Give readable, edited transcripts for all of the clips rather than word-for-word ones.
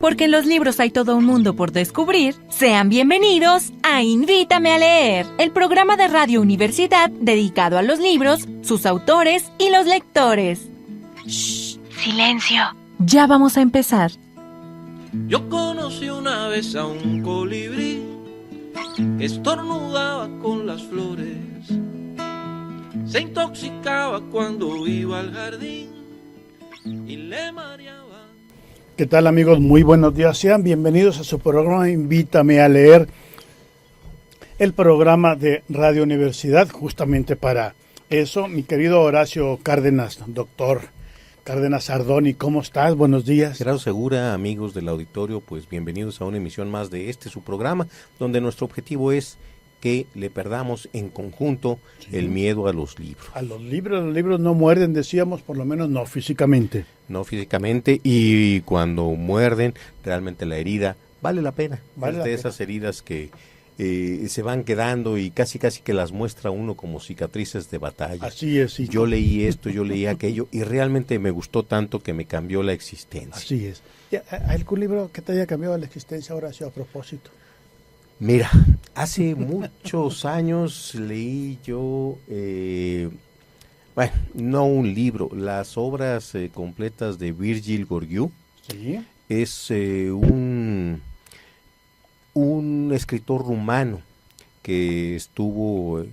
Porque en los libros hay todo un mundo por descubrir, sean bienvenidos a Invítame a Leer, el programa de Radio Universidad dedicado a los libros, sus autores y los lectores. ¡Shh! ¡Silencio! Ya vamos a empezar. Yo conocí una vez a un colibrí que estornudaba con las flores, se intoxicaba cuando iba al jardín y le mareaba. ¿Qué tal, amigos? Muy buenos días. Sean bienvenidos a su programa Invítame a Leer, el programa de Radio Universidad, justamente para eso. Mi querido Horacio Cárdenas, doctor Cárdenas Ardoni, ¿cómo estás? Buenos días. Gerardo Segura, amigos del auditorio, pues bienvenidos a una emisión más de su programa, donde nuestro objetivo es que le perdamos en conjunto el miedo a los libros. A los libros no muerden, decíamos, por lo menos no físicamente. No físicamente, y cuando muerden, realmente la herida vale la pena. Es de esas heridas que se van quedando y casi que las muestra uno como cicatrices de batalla. Así es. Sí. Yo leí esto, yo leí aquello, y realmente me gustó tanto que me cambió la existencia. Así es. ¿Hay algún libro que te haya cambiado la existencia, Horacio, a propósito? Mira, hace muchos años leí yo, bueno, no un libro, las obras completas de Virgil Gorgiou. Sí. Es un escritor rumano que estuvo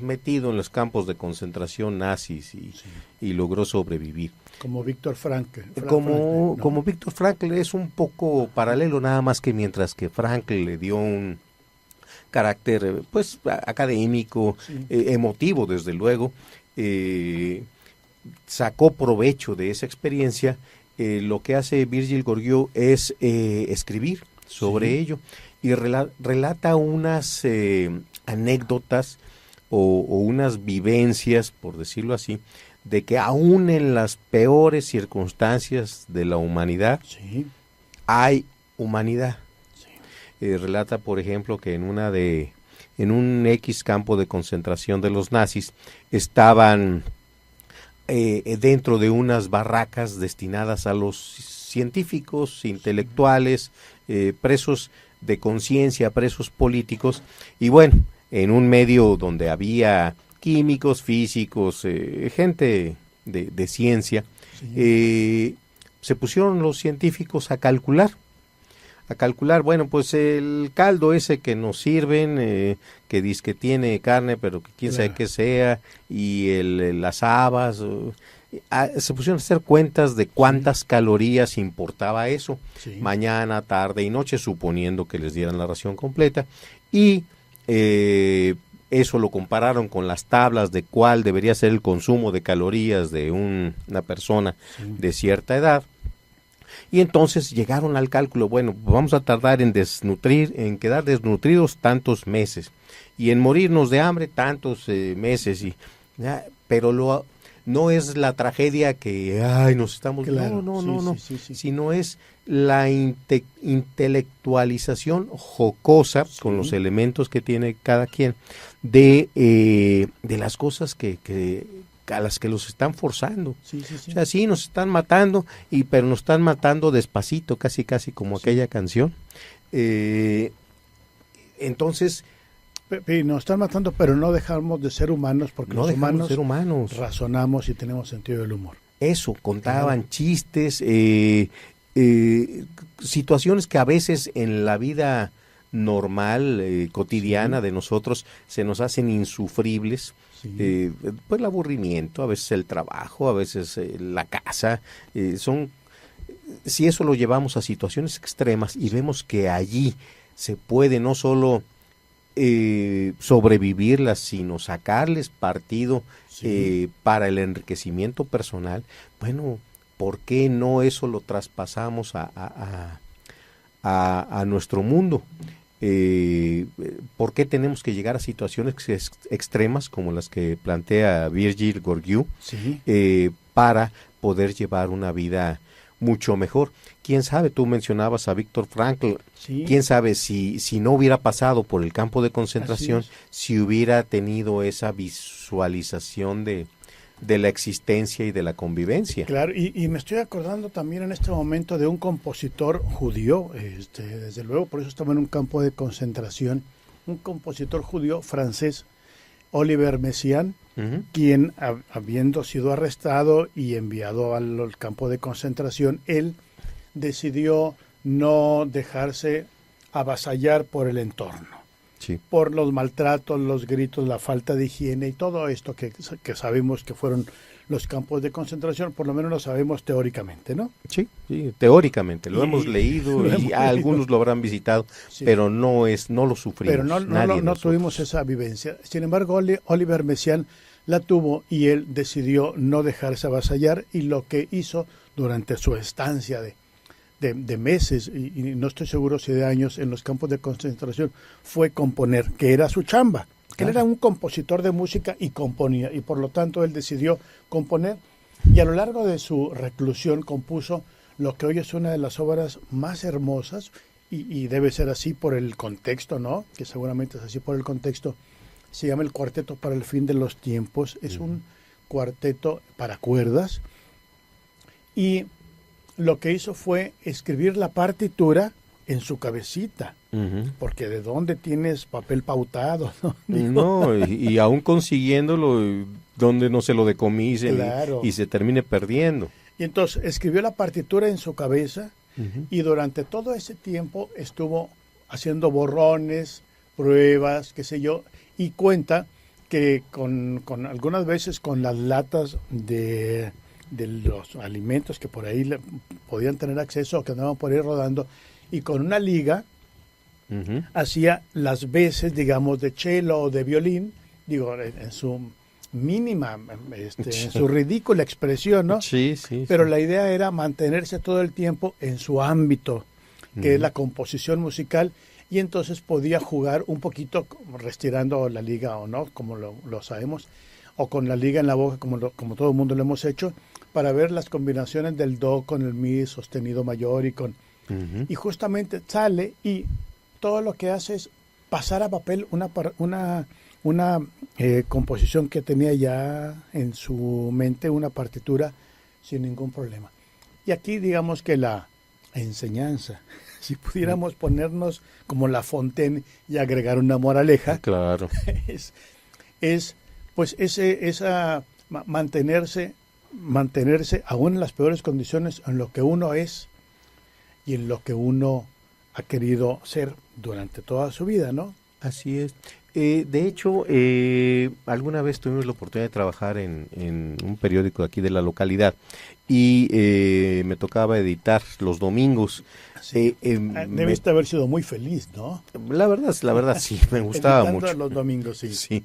metido en los campos de concentración nazis y logró sobrevivir. Como Víctor Frankl. Como Víctor Frankl, es un poco paralelo, nada más que mientras que Frankl le dio un carácter pues académico, sí, emotivo desde luego, sacó provecho de esa experiencia. Lo que hace Virgil Gorgiou es escribir sobre ello y relata unas anécdotas o unas vivencias, por decirlo así, de que aún en las peores circunstancias de la humanidad hay humanidad. Relata, por ejemplo, que en un X campo de concentración de los nazis estaban dentro de unas barracas destinadas a los científicos, intelectuales, presos de conciencia, presos políticos, y bueno, en un medio donde había químicos, físicos, gente de ciencia, se pusieron los científicos a calcular, bueno, pues el caldo ese que nos sirven, que dizque tiene carne, pero que quién sabe qué sea, y las habas, se pusieron a hacer cuentas de cuántas calorías importaba eso, mañana, tarde y noche, suponiendo que les dieran la ración completa, y eso lo compararon con las tablas de cuál debería ser el consumo de calorías de una persona de cierta edad. Y entonces llegaron al cálculo, bueno, vamos a tardar en quedar desnutridos tantos meses y en morirnos de hambre tantos meses, pero no es la tragedia que nos estamos... Claro, no, sino es la intelectualización jocosa con los elementos que tiene cada quien de las cosas a las que los están forzando. O sea, sí, nos están matando, pero nos están matando despacito, casi como aquella canción. Entonces... Nos están matando, pero no dejamos de ser humanos, porque no los humanos, ser humanos razonamos y tenemos sentido del humor. Eso, contaban chistes, situaciones que a veces en la vida normal, cotidiana de nosotros, se nos hacen insufribles. Pues el aburrimiento, a veces el trabajo, a veces la casa, si eso lo llevamos a situaciones extremas y vemos que allí se puede no solo sobrevivirlas, sino sacarles partido para el enriquecimiento personal, bueno, ¿por qué no eso lo traspasamos a nuestro mundo? ¿Por qué tenemos que llegar a situaciones extremas como las que plantea Virgil Gorgiou para poder llevar una vida mucho mejor? ¿Quién sabe? Tú mencionabas a Víctor Frankl. ¿Quién sabe si no hubiera pasado por el campo de concentración, si hubiera tenido esa visualización de de la existencia y de la convivencia. Claro, y me estoy acordando también en este momento de un compositor judío, desde luego, por eso estaba en un campo de concentración, un compositor judío francés, Oliver Messiaen, quien, habiendo sido arrestado y enviado al campo de concentración, él decidió no dejarse avasallar por el entorno, Sí. por los maltratos, los gritos, la falta de higiene y todo esto que sabemos que fueron los campos de concentración, por lo menos lo sabemos teóricamente, ¿no? Sí, teóricamente, lo Y- hemos leído lo y hemos algunos leído. lo habrán visitado, Sí. pero no lo sufrimos. Pero no nadie de nosotros. tuvimos esa vivencia. Sin embargo, Oliver Messiaen la tuvo y él decidió no dejarse avasallar, y lo que hizo durante su estancia de meses, y no estoy seguro si de años, en los campos de concentración, fue componer, que era su chamba. Él era un compositor de música y componía, y por lo tanto él decidió componer, y a lo largo de su reclusión compuso lo que hoy es una de las obras más hermosas, y debe ser así por el contexto, ¿no? Que seguramente es así por el contexto. Se llama el Cuarteto para el Fin de los Tiempos. Es un cuarteto para cuerdas, y lo que hizo fue escribir la partitura en su cabecita, Ujú. porque ¿de dónde tienes papel pautado? ¿No? No, y aún consiguiéndolo, donde no se lo decomisen Claro. y se termine perdiendo. Y entonces escribió la partitura en su cabeza, Ujú. y durante todo ese tiempo estuvo haciendo borrones, pruebas, qué sé yo, y cuenta que con algunas veces con las latas de los alimentos que por ahí podían tener acceso o que andaban por ahí rodando, y con una liga Ujú. hacía las veces, digamos, de cello o de violín, digo, en su mínima, en su ridícula expresión, ¿no? Sí, sí. Pero sí. la idea era mantenerse todo el tiempo en su ámbito, que es la composición musical, y entonces podía jugar un poquito retirando la liga o no, como lo sabemos, o con la liga en la boca, como todo el mundo lo hemos hecho, para ver las combinaciones del do con el mi sostenido mayor Ujú. y justamente sale, y todo lo que hace es pasar a papel una composición que tenía ya en su mente, una partitura sin ningún problema. Y aquí digamos que la enseñanza, si pudiéramos ponernos como La Fontaine y agregar una moraleja, Claro. es pues mantenerse aún en las peores condiciones en lo que uno es y en lo que uno ha querido ser durante toda su vida, ¿no? Así es. De hecho, alguna vez tuvimos la oportunidad de trabajar en un periódico de aquí de la localidad, y me tocaba editar los domingos. Sí. Debiste haber sido muy feliz, ¿no? La verdad sí, me gustaba Editando mucho. los domingos, sí. Sí.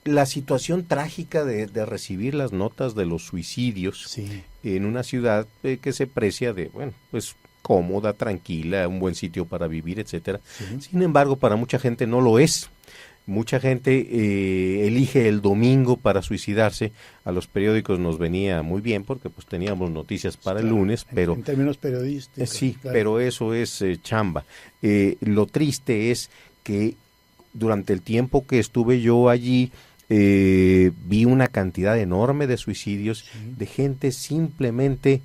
La situación trágica de recibir las notas de los suicidios Sí. en una ciudad que se precia de, bueno, pues cómoda, tranquila, un buen sitio para vivir, etcétera. Sí. Sin embargo, para mucha gente no lo es. Mucha gente elige el domingo para suicidarse. A los periódicos nos venía muy bien porque pues teníamos noticias para el Claro, lunes, pero en términos periodísticos. sí, claro. pero eso es chamba. Lo triste es que durante el tiempo que estuve yo allí, vi una cantidad enorme de suicidios, Sí. de gente simplemente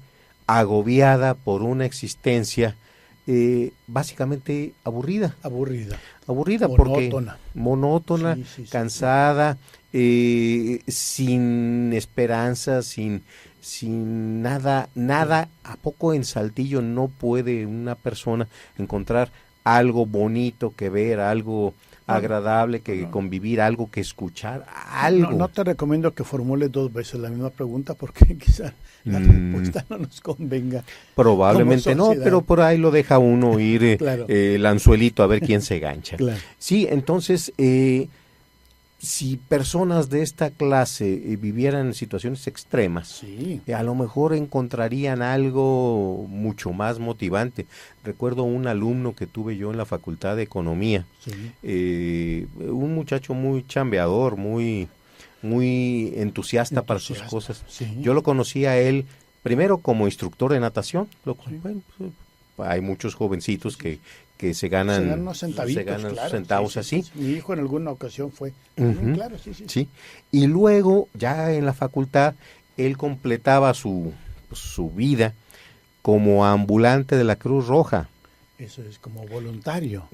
agobiada por una existencia básicamente aburrida porque monótona, Sí, sí, sí. cansada, sin esperanza, sin nada. ¿A poco en Saltillo no puede una persona encontrar algo bonito que ver, algo agradable que convivir, algo que escuchar, algo? No te recomiendo que formules 2 veces la misma pregunta, porque quizá la respuesta no nos convenga. Probablemente como no, sociedad. pero por ahí lo deja uno ir Claro. el anzuelito a ver quién se gancha. Claro. Sí, entonces, si personas de esta clase vivieran en situaciones extremas, Sí. a lo mejor encontrarían algo mucho más motivante. Recuerdo un alumno que tuve yo en la Facultad de Economía, Sí. un muchacho muy chambeador, muy entusiasta para sus cosas. Sí. Yo lo conocí a él primero como instructor de natación. Bueno, pues, hay muchos jovencitos que se ganan unos centavitos, claro, centavos sí. así. Mi hijo en alguna ocasión fue, claro, sí. Sí, y luego ya en la facultad él completaba su vida como ambulante de la Cruz Roja. Eso es como voluntario.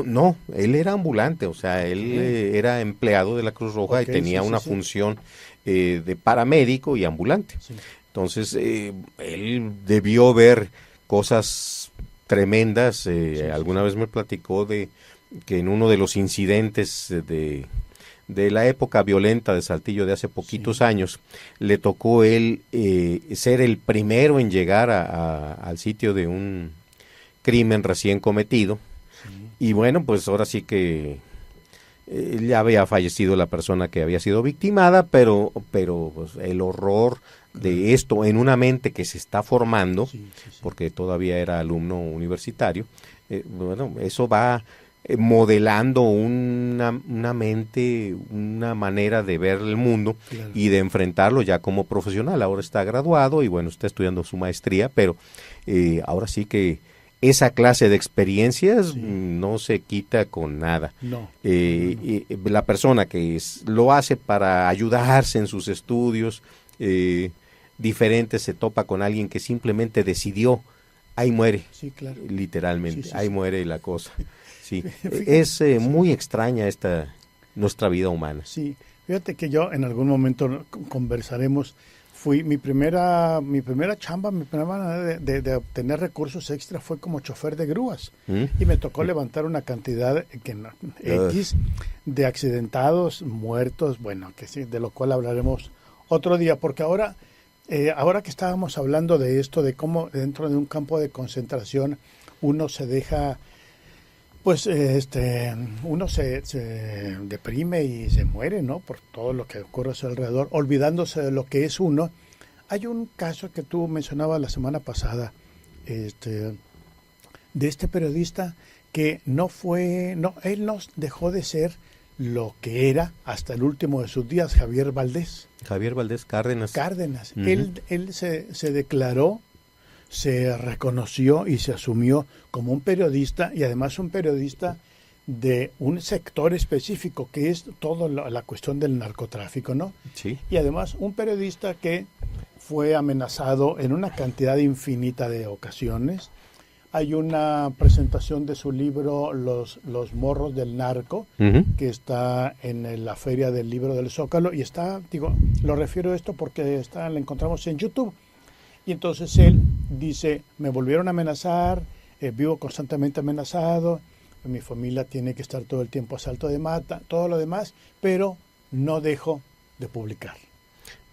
No, él era ambulante, o sea, él era empleado de la Cruz Roja, y tenía una función de paramédico y ambulante. Sí. Entonces, él debió ver cosas tremendas. Alguna vez me platicó de que en uno de los incidentes de la época violenta de Saltillo de hace poquitos años, le tocó él ser el primero en llegar al sitio de un crimen recién cometido. Y bueno, pues ahora sí que ya había fallecido la persona que había sido victimada, pero pues, el horror de esto en una mente que se está formando, porque todavía era alumno universitario, bueno, eso va modelando una mente, una manera de ver el mundo y de enfrentarlo ya como profesional. Ahora está graduado y bueno, está estudiando su maestría, pero ahora sí que esa clase de experiencias no se quita con nada. No. La persona que lo hace para ayudarse en sus estudios diferentes se topa con alguien que simplemente decidió, ahí muere, literalmente, ahí muere la cosa. Sí, es muy extraña nuestra vida humana. Sí, fíjate que yo en algún momento conversaremos. Mi primera chamba, mi primera manera de obtener recursos extra fue como chofer de grúas. Y me tocó levantar una cantidad X de accidentados, muertos, bueno, que sí, de lo cual hablaremos otro día, porque ahora que estábamos hablando de esto, de cómo dentro de un campo de concentración uno se deja, pues uno se deprime y se muere, ¿no? Por todo lo que ocurre a su alrededor, olvidándose de lo que es uno. Hay un caso que tú mencionabas la semana pasada, de este periodista que él no dejó de ser lo que era hasta el último de sus días, Javier Valdés Cárdenas. Él se declaró, se reconoció y se asumió como un periodista, y además un periodista de un sector específico que es toda la cuestión del narcotráfico, ¿no? Sí. Y además un periodista que fue amenazado en una cantidad infinita de ocasiones. Hay una presentación de su libro Los morros del narco, que está en la Feria del Libro del Zócalo, y lo refiero a esto porque la encontramos en YouTube. Y entonces él dice, me volvieron a amenazar, vivo constantemente amenazado, mi familia tiene que estar todo el tiempo a salto de mata, todo lo demás, pero no dejo de publicar.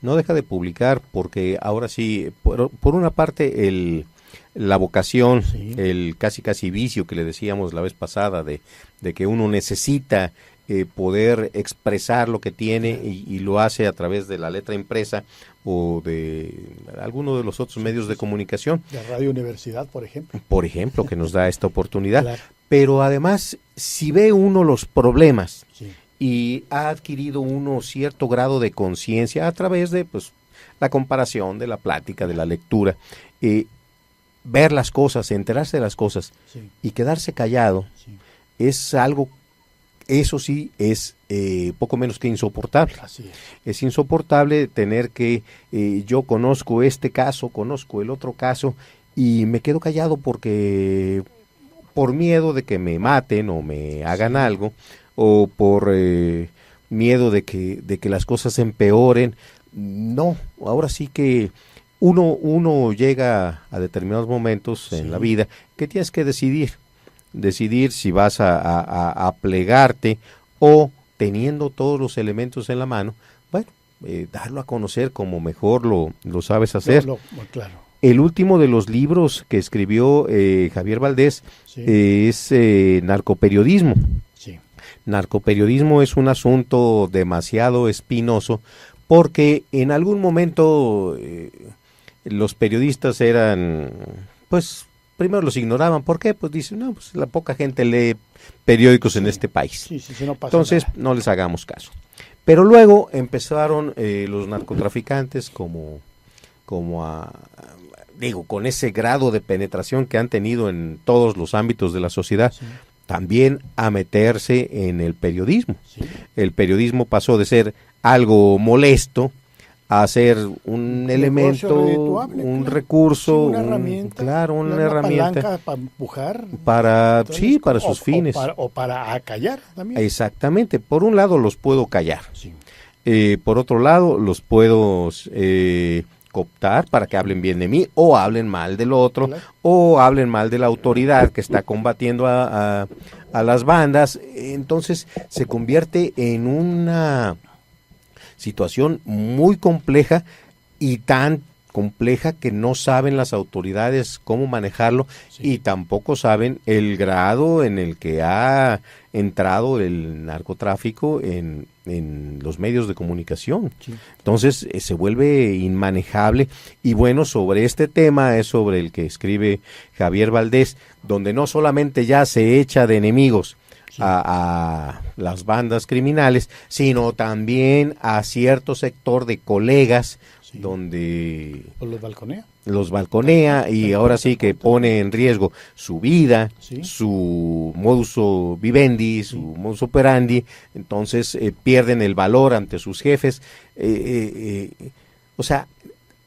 No deja de publicar porque ahora sí, por una parte la vocación, el casi vicio que le decíamos la vez pasada de que uno necesita poder expresar lo que tiene y lo hace a través de la letra impresa o de alguno de los otros medios de comunicación. De Radio Universidad, por ejemplo. Por ejemplo, que nos da esta oportunidad. Claro. Pero además, si ve uno los problemas y ha adquirido uno cierto grado de conciencia a través de la comparación, de la plática, de la lectura, ver las cosas, enterarse de las cosas y quedarse callado, es algo, eso sí, es poco menos que insoportable. Así es insoportable tener que, yo conozco este caso, conozco el otro caso, y me quedo callado porque por miedo de que me maten o me hagan algo, o por miedo de que las cosas empeoren. No, ahora sí que uno llega a determinados momentos en la vida que tienes que decidir si vas a plegarte o, teniendo todos los elementos en la mano, bueno, darlo a conocer como mejor lo sabes hacer. Claro. El último de los libros que escribió Javier Valdés es Narcoperiodismo. Sí. Narcoperiodismo es un asunto demasiado espinoso porque en algún momento los periodistas eran, primero los ignoraban. ¿Por qué? Pues dicen, no, la poca gente lee periódicos en este país. Sí, no pasa Entonces, nada. no les hagamos caso. Pero luego empezaron los narcotraficantes como a digo, con ese grado de penetración que han tenido en todos los ámbitos de la sociedad, sí, también a meterse en el periodismo. Sí. El periodismo pasó de ser algo molesto a ser un elemento, un recurso, sí, una herramienta, una herramienta para empujar, para sus fines. O para acallar también. Exactamente. Por un lado los puedo callar. Sí. Por otro lado los puedo cooptar para que hablen bien de mí o hablen mal del otro, claro, o hablen mal de la autoridad que está combatiendo a las bandas. Entonces se convierte en una situación muy compleja, y tan compleja que no saben las autoridades cómo manejarlo, sí, y tampoco saben el grado en el que ha entrado el narcotráfico en los medios de comunicación. Sí. Entonces se vuelve inmanejable. Y bueno, sobre este tema es sobre el que escribe Javier Valdés, donde no solamente ya se echa de enemigos, sí, a las bandas criminales, sino también a cierto sector de colegas, sí, donde los balconea y ahora sí que pone en riesgo su vida, sí, su modus vivendi, su modus operandi. Entonces pierden el valor ante sus jefes. O sea,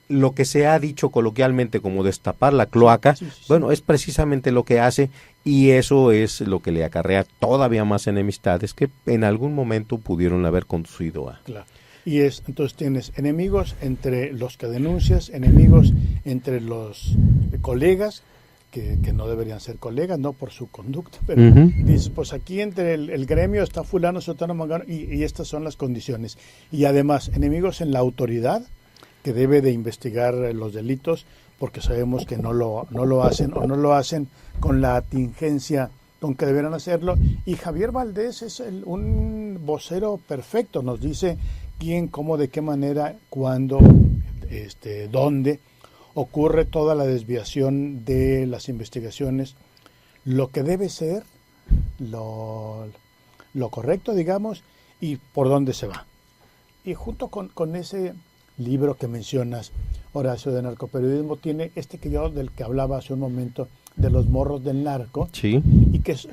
lo que se ha dicho coloquialmente como destapar la cloaca, sí, sí, bueno, es precisamente lo que hace, y eso es lo que le acarrea todavía más enemistades que en algún momento pudieron haber conducido a... Claro. Y entonces tienes enemigos entre los que denuncias, enemigos entre los colegas, que no deberían ser colegas, no por su conducta, pero dices, pues aquí entre el gremio está fulano, sotano, mangano, y estas son las condiciones. Y además, enemigos en la autoridad, que debe de investigar los delitos, porque sabemos que no lo hacen, o no lo hacen con la atingencia con que deberán hacerlo. Y Javier Valdés es un vocero perfecto, nos dice quién, cómo, de qué manera, cuándo, dónde ocurre toda la desviación de las investigaciones, lo que debe ser, lo correcto, digamos, y por dónde se va. Y junto con ese libro que mencionas, Horacio, de narcoperiodismo, tiene del que hablaba hace un momento, de los morros del narco, sí, y que es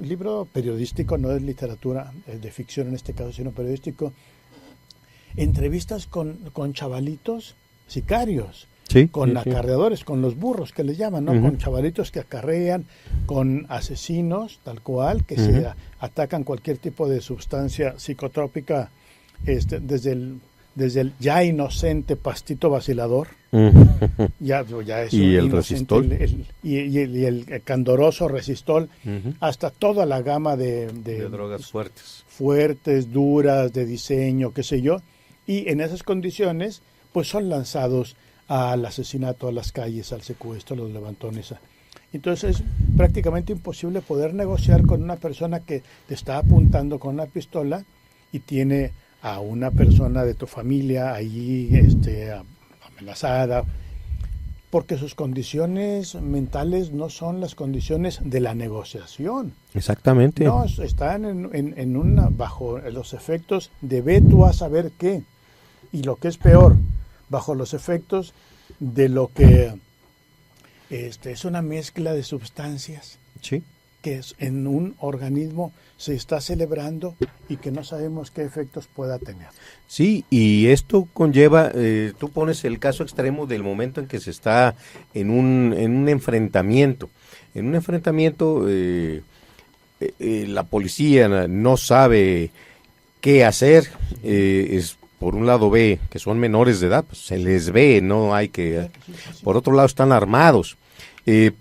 libro periodístico, no es literatura de ficción en este caso, sino periodístico. Entrevistas con chavalitos sicarios, sí, con acarreadores, con los burros que les llaman, ¿no? Con chavalitos que acarrean, con asesinos, tal cual, que se atacan cualquier tipo de sustancia psicotrópica, desde el ya inocente pastito vacilador, ya es y el resistol, y el candoroso resistol, hasta toda la gama de drogas fuertes, duras, de diseño, qué sé yo, y en esas condiciones pues son lanzados al asesinato, a las calles, al secuestro, a los levantones. Entonces es prácticamente imposible poder negociar con una persona que te está apuntando con una pistola y tiene a una persona de tu familia ahí amenazada, porque sus condiciones mentales no son las condiciones de la negociación. Exactamente. No, están bajo los efectos de ve tú a saber qué, y lo que es peor, bajo los efectos de lo que es una mezcla de sustancias. Sí. Que en un organismo se está celebrando y que no sabemos qué efectos pueda tener. Sí, y esto conlleva, tú pones el caso extremo del momento en que se está en un enfrentamiento. En un enfrentamiento la policía no sabe qué hacer, por un lado ve que son menores de edad, pues se les ve, no hay que... Por otro lado están armados.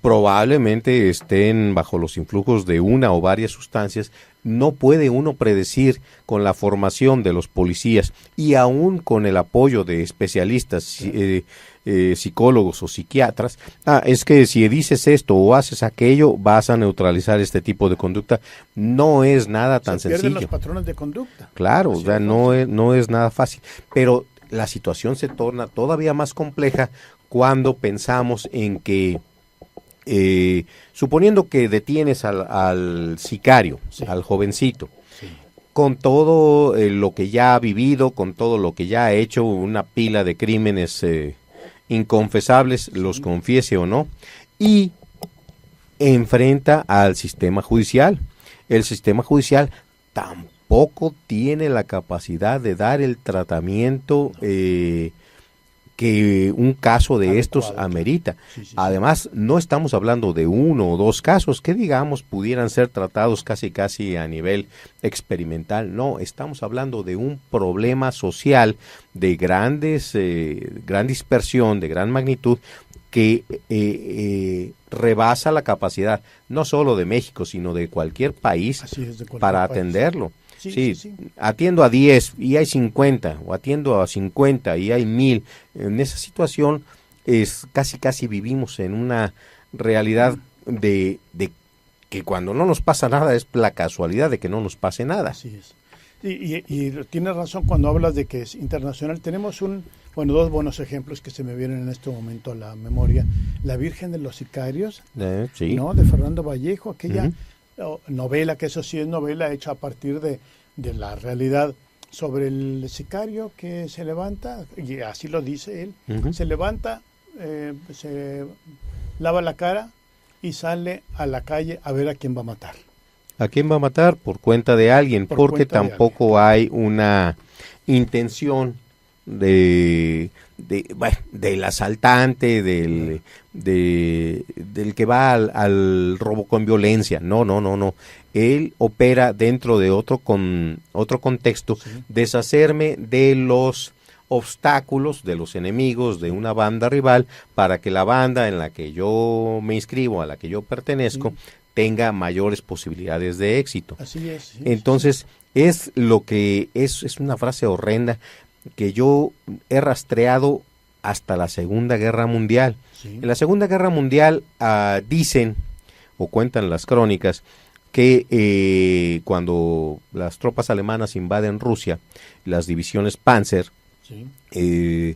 Probablemente estén bajo los influjos de una o varias sustancias. No puede uno predecir con la formación de los policías y aún con el apoyo de especialistas, psicólogos o psiquiatras. Es que si dices esto o haces aquello vas a neutralizar este tipo de conducta. No es nada tan sencillo. Se pierden los patrones de conducta. Claro, o sea, no es nada fácil. Pero la situación se torna todavía más compleja cuando pensamos en que suponiendo que detienes al sicario, sí, al jovencito, sí, con todo lo que ya ha vivido, con todo lo que ya ha hecho, una pila de crímenes inconfesables, los confiese o no, y enfrenta al sistema judicial. El sistema judicial tampoco tiene la capacidad de dar el tratamiento que un caso de estos amerita. Sí. Además, no estamos hablando de uno o dos casos que, digamos, pudieran ser tratados casi a nivel experimental. No, estamos hablando de un problema social de gran dispersión, de gran magnitud, que rebasa la capacidad no solo de México, sino de cualquier país para atenderlo. Sí. Atiendo a 10 y hay 50, o atiendo a 50 y hay 1000. En esa situación es casi vivimos en una realidad de que cuando no nos pasa nada es la casualidad de que no nos pase nada. Así es. Y tienes razón cuando hablas de que es internacional. Tenemos dos buenos ejemplos que se me vienen en este momento a la memoria. La Virgen de los Sicarios, sí. ¿no? De Fernando Vallejo, aquella novela, que eso sí es novela hecha a partir de la realidad sobre el sicario que se levanta, y así lo dice él, se levanta, se lava la cara y sale a la calle a ver a quién va a matar. ¿A quién va a matar? Por cuenta de alguien, porque tampoco hay una intención del asaltante, del que va al robo con violencia. No. Él opera dentro de otro contexto, deshacerme de los obstáculos, de los enemigos de una banda rival, para que la banda en la que yo me inscribo, a la que yo pertenezco, tenga mayores posibilidades de éxito. Así es. Sí, entonces, es lo que es una frase horrenda que yo he rastreado hasta la Segunda Guerra Mundial. Sí. En la Segunda Guerra Mundial dicen, o cuentan las crónicas, que cuando las tropas alemanas invaden Rusia, las divisiones Panzer, el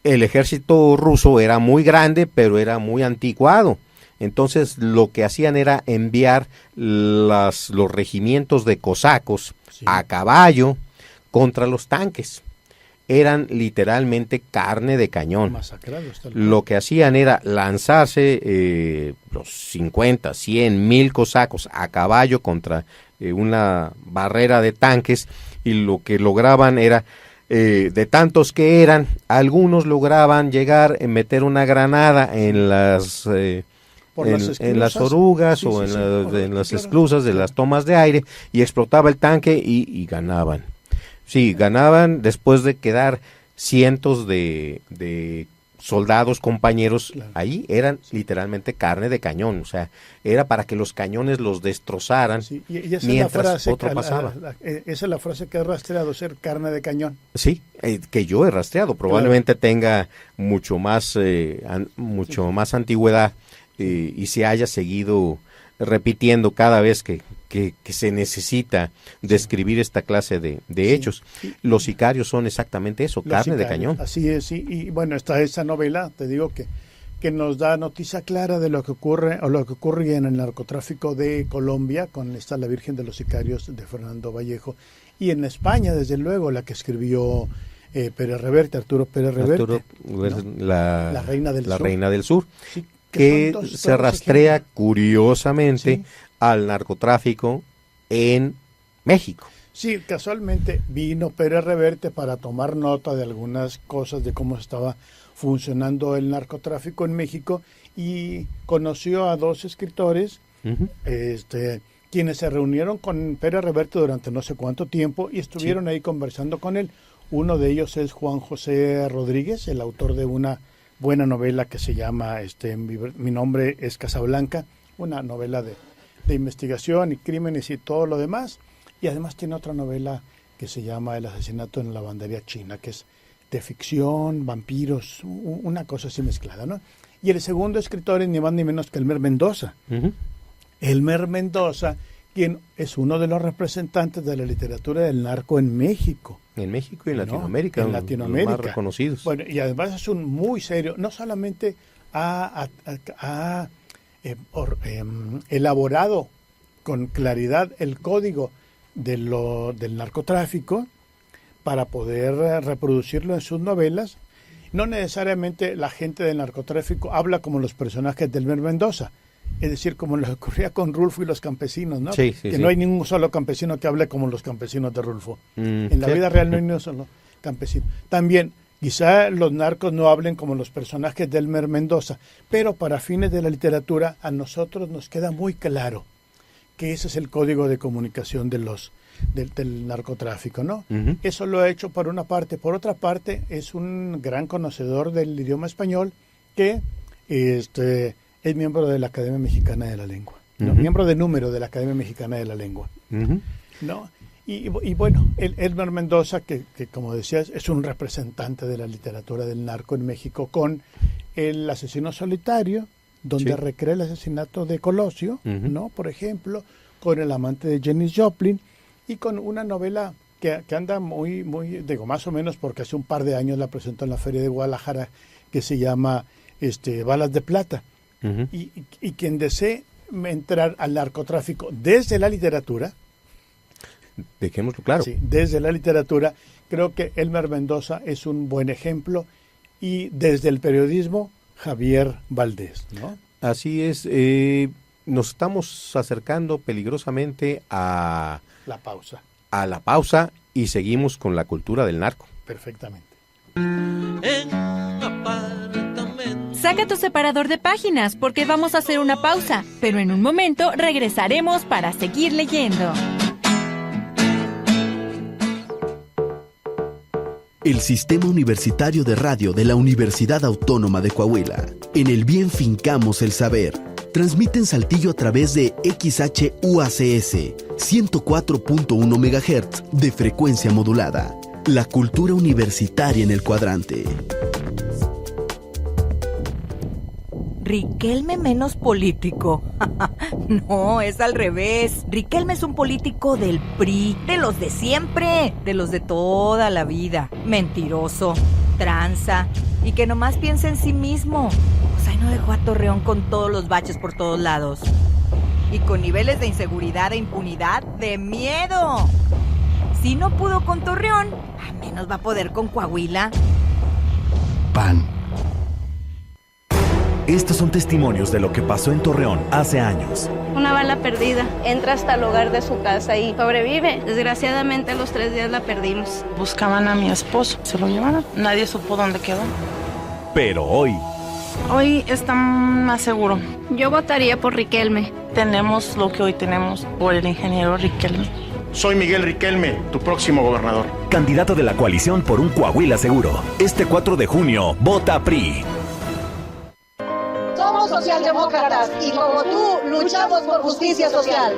ejército ruso era muy grande, pero era muy anticuado. Entonces lo que hacían era enviar los regimientos de cosacos a caballo contra los tanques. Eran literalmente carne de cañón. Masacrados, lo que hacían era lanzarse los 50, 100, 1000 cosacos a caballo contra una barrera de tanques, y lo que lograban era, de tantos que eran, algunos lograban llegar a meter una granada en las orugas o en las esclusas de las tomas de aire, y explotaba el tanque y ganaban. Sí, ganaban después de quedar cientos de soldados, compañeros, ahí eran literalmente carne de cañón, o sea, era para que los cañones los destrozaran y esa mientras es otro pasaba. Esa es la frase que has rastreado, ser carne de cañón. Sí, que yo he rastreado, probablemente tenga mucho más antigüedad, y se haya seguido repitiendo cada vez que se necesita describir esta clase de hechos. Los sicarios son exactamente eso, carne de cañón. Así es, y bueno, está esa novela, te digo que nos da noticia clara de lo que ocurre o lo que ocurre en el narcotráfico de Colombia, con La Virgen de los Sicarios de Fernando Vallejo, y en España, desde luego, la que escribió Arturo Pérez Reverte, la Reina del Sur, que se rastrea curiosamente al narcotráfico en México. Sí, casualmente vino Pérez Reverte para tomar nota de algunas cosas de cómo estaba funcionando el narcotráfico en México, y conoció a dos escritores, quienes se reunieron con Pérez Reverte durante no sé cuánto tiempo y estuvieron ahí conversando con él. Uno de ellos es Juan José Rodríguez, el autor de una buena novela que se llama Mi nombre es Casablanca, una novela de investigación y crímenes y todo lo demás, y además tiene otra novela que se llama El asesinato en la lavandería china, que es de ficción, vampiros, una cosa así mezclada, ¿no? Y el segundo escritor es ni más ni menos que Elmer Mendoza. Elmer Mendoza, quien es uno de los representantes de la literatura del narco en México. En México y en Latinoamérica, en Latinoamérica, los más reconocidos. Bueno, y además es un muy serio, no solamente ha elaborado con claridad el código del narcotráfico para poder reproducirlo en sus novelas, No necesariamente la gente del narcotráfico habla como los personajes del Elmer Mendoza, es decir, como le ocurría con Rulfo y los campesinos, ¿no? Sí, que no hay ningún solo campesino que hable como los campesinos de Rulfo. En la vida real no hay ni un solo campesino. También, quizá los narcos no hablen como los personajes de Elmer Mendoza, pero para fines de la literatura a nosotros nos queda muy claro que ese es el código de comunicación del narcotráfico, ¿no? Eso lo ha hecho por una parte. Por otra parte, es un gran conocedor del idioma español que es miembro de la Academia Mexicana de la Lengua, ¿no? Miembro de número de la Academia Mexicana de la Lengua, ¿no? Y bueno, Elmer Mendoza, que como decías, es un representante de la literatura del narco en México, con El asesino solitario, donde recrea el asesinato de Colosio, ¿no? Por ejemplo, con El amante de Janis Joplin, y con una novela que anda muy, digo, más o menos, porque hace un par de años la presentó en la Feria de Guadalajara, que se llama Balas de Plata. Y quien desee entrar al narcotráfico desde la literatura, dejémoslo claro. Sí, desde la literatura, creo que Elmer Mendoza es un buen ejemplo, y desde el periodismo, Javier Valdés, ¿no? Así es, nos estamos acercando peligrosamente a la pausa y seguimos con la cultura del narco. Perfectamente. Saca tu separador de páginas porque vamos a hacer una pausa, pero en un momento regresaremos para seguir leyendo. El Sistema Universitario de Radio de la Universidad Autónoma de Coahuila. En el bien fincamos el saber. Transmite en Saltillo a través de XHUACS 104.1 MHz de frecuencia modulada. La cultura universitaria en el cuadrante. Riquelme menos político. No, es al revés. Riquelme es un político del PRI, de los de siempre, de los de toda la vida. Mentiroso, tranza y que nomás piensa en sí mismo. Pues ahí no dejó a Torreón con todos los baches por todos lados. Y con niveles de inseguridad e impunidad de miedo. Si no pudo con Torreón, al menos va a poder con Coahuila. PAN. Estos son testimonios de lo que pasó en Torreón hace años. Una bala perdida. Entra hasta el hogar de su casa y sobrevive. Desgraciadamente a los 3 días la perdimos. Buscaban a mi esposo. Se lo llevaron. Nadie supo dónde quedó. Pero hoy está más seguro. Yo votaría por Riquelme. Tenemos lo que hoy tenemos por el ingeniero Riquelme. Soy Miguel Riquelme, tu próximo gobernador. Candidato de la coalición por un Coahuila seguro. Este 4 de junio, vota PRI. Somos socialdemócratas y como tú luchamos por justicia social.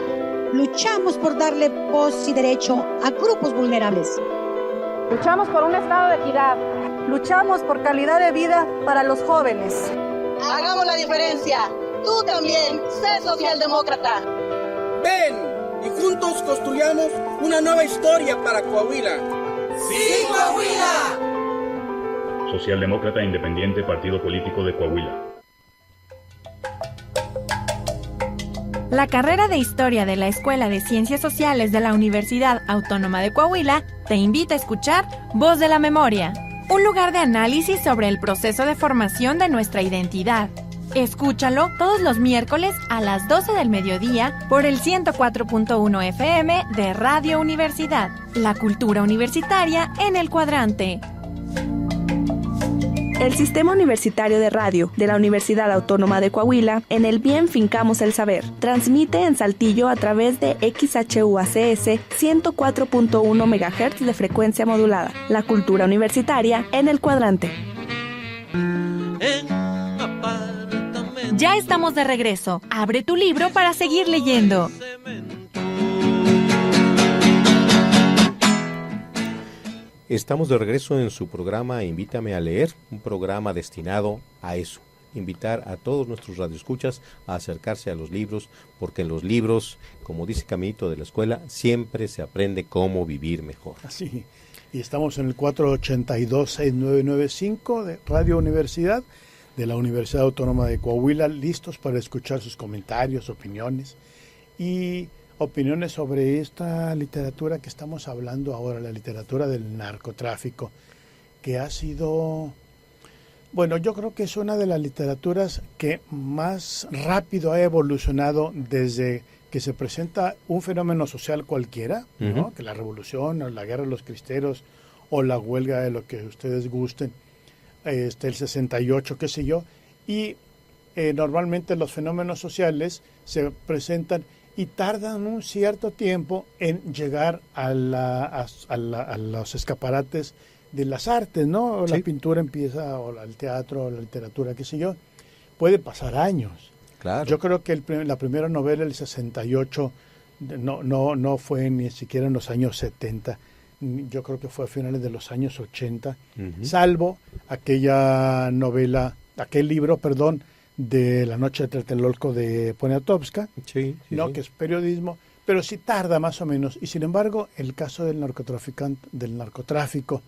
Luchamos por darle voz y derecho a grupos vulnerables. Luchamos por un estado de equidad. Luchamos por calidad de vida para los jóvenes. Hagamos la diferencia. Tú también, sé socialdemócrata. Ven y juntos construyamos una nueva historia para Coahuila. ¡Sí, Coahuila! Socialdemócrata Independiente, Partido Político de Coahuila. La carrera de Historia de la Escuela de Ciencias Sociales de la Universidad Autónoma de Coahuila te invita a escuchar Voz de la Memoria, un lugar de análisis sobre el proceso de formación de nuestra identidad. Escúchalo todos los miércoles a las 12 del mediodía por el 104.1 FM de Radio Universidad, la cultura universitaria en el cuadrante. El Sistema Universitario de Radio de la Universidad Autónoma de Coahuila, en el bien fincamos el saber. Transmite en Saltillo a través de XHUACS 104.1 MHz de frecuencia modulada. La cultura universitaria en el cuadrante. Ya estamos de regreso. Abre tu libro para seguir leyendo. Estamos de regreso en su programa Invítame a leer, un programa destinado a eso, invitar a todos nuestros radioescuchas a acercarse a los libros, porque en los libros, como dice Caminito de la Escuela, siempre se aprende cómo vivir mejor. Así, y estamos en el 482-6995 de Radio Universidad, de la Universidad Autónoma de Coahuila, listos para escuchar sus comentarios, opiniones y opiniones sobre esta literatura que estamos hablando ahora, la literatura del narcotráfico, que ha sido Bueno, yo creo que es una de las literaturas que más rápido ha evolucionado desde que se presenta un fenómeno social cualquiera, ¿no? Que la revolución o la guerra de los cristeros o la huelga de lo que ustedes gusten, el 68, qué sé yo, y normalmente los fenómenos sociales se presentan y tardan un cierto tiempo en llegar a los escaparates de las artes, ¿no? La pintura empieza, o el teatro, o la literatura, qué sé yo. Puede pasar años. Claro. Yo creo que la primera novela, el 68, no fue ni siquiera en los años 70. Yo creo que fue a finales de los años 80, salvo aquel libro, de La noche de Tlatelolco de Poniatowska, que es periodismo, pero sí tarda más o menos. Y sin embargo, el caso del narcotráfico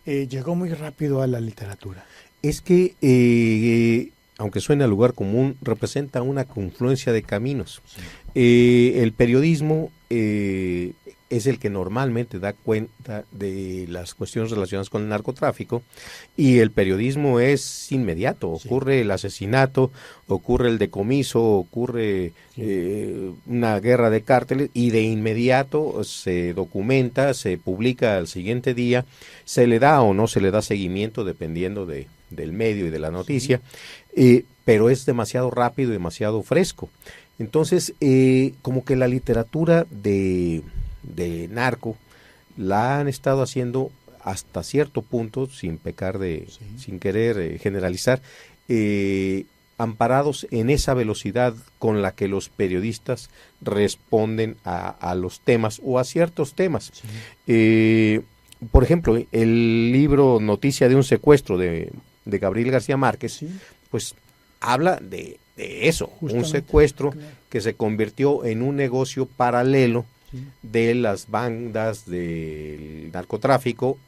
llegó muy rápido a la literatura. Es que, aunque suene a lugar común, representa una confluencia de caminos. El periodismo es el que normalmente da cuenta de las cuestiones relacionadas con el narcotráfico, y el periodismo es inmediato. Ocurre el asesinato, ocurre el decomiso, ocurre una guerra de cárteles, y de inmediato se documenta, se publica al siguiente día, se le da o no se le da seguimiento dependiendo del medio y de la noticia, pero es demasiado rápido y demasiado fresco. Entonces, como que la literatura de narco la han estado haciendo hasta cierto punto, sin pecar sin querer generalizar, amparados en esa velocidad con la que los periodistas responden a los temas o a ciertos temas. Por ejemplo, el libro Noticia de un secuestro de Gabriel García Márquez, pues habla de eso, un secuestro que se convirtió en un negocio paralelo de las bandas del narcotráfico,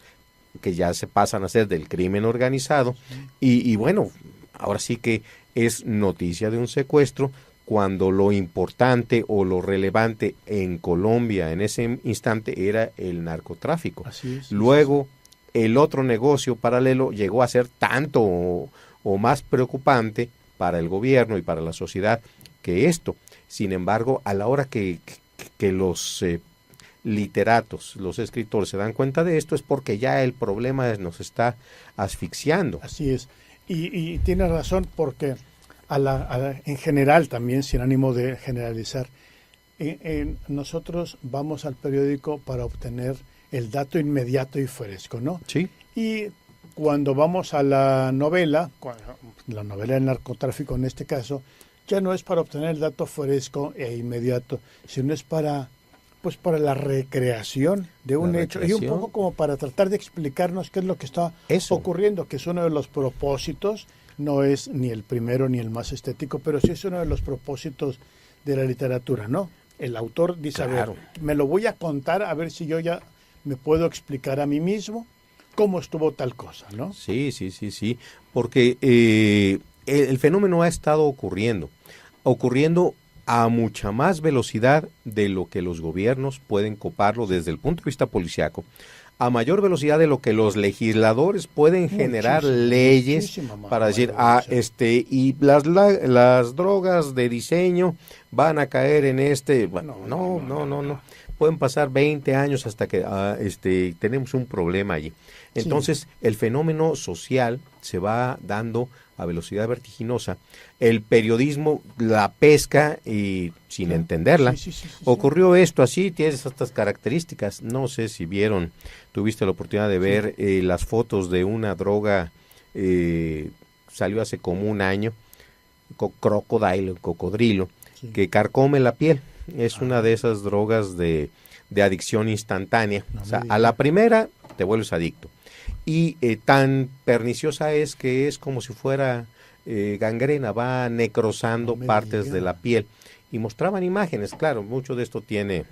que ya se pasan a ser del crimen organizado, y bueno, ahora sí que es noticia de un secuestro, cuando lo importante o lo relevante en Colombia en ese instante era el narcotráfico. Luego, el otro negocio paralelo llegó a ser tanto o más preocupante para el gobierno y para la sociedad que esto. Sin embargo, a la hora que los literatos, los escritores se dan cuenta de esto, es porque ya el problema nos está asfixiando. Así es. Y tiene razón, porque en general también, sin ánimo de generalizar, nosotros vamos al periódico para obtener el dato inmediato y fresco, ¿no? Sí. Y cuando vamos a la novela del narcotráfico en este caso, ya no es para obtener el dato fresco e inmediato, sino es para la recreación de un hecho, y un poco como para tratar de explicarnos qué es lo que está ocurriendo, que es uno de los propósitos. No es ni el primero ni el más estético, pero sí es uno de los propósitos de la literatura, ¿no? El autor dice, a ver, me lo voy a contar, a ver si yo ya me puedo explicar a mí mismo cómo estuvo tal cosa, ¿no? Sí, porque el fenómeno ha estado ocurriendo a mucha más velocidad de lo que los gobiernos pueden coparlo desde el punto de vista policiaco, a mayor velocidad de lo que los legisladores pueden generar leyes para decir, y las drogas de diseño van a caer en no. Pueden pasar 20 años hasta que tenemos un problema allí. Entonces, el fenómeno social se va dando a velocidad vertiginosa. El periodismo la pesca y sin entenderla. Ocurrió esto así, tiene estas características. No sé si tuviste la oportunidad de ver las fotos de una droga, salió hace como un año, cocodrilo, que carcome la piel. Es una de esas drogas de adicción instantánea. A la primera te vuelves adicto. Y tan perniciosa es que es como si fuera gangrena, va necrosando partes de la piel. Y mostraban imágenes, claro, mucho de esto tiene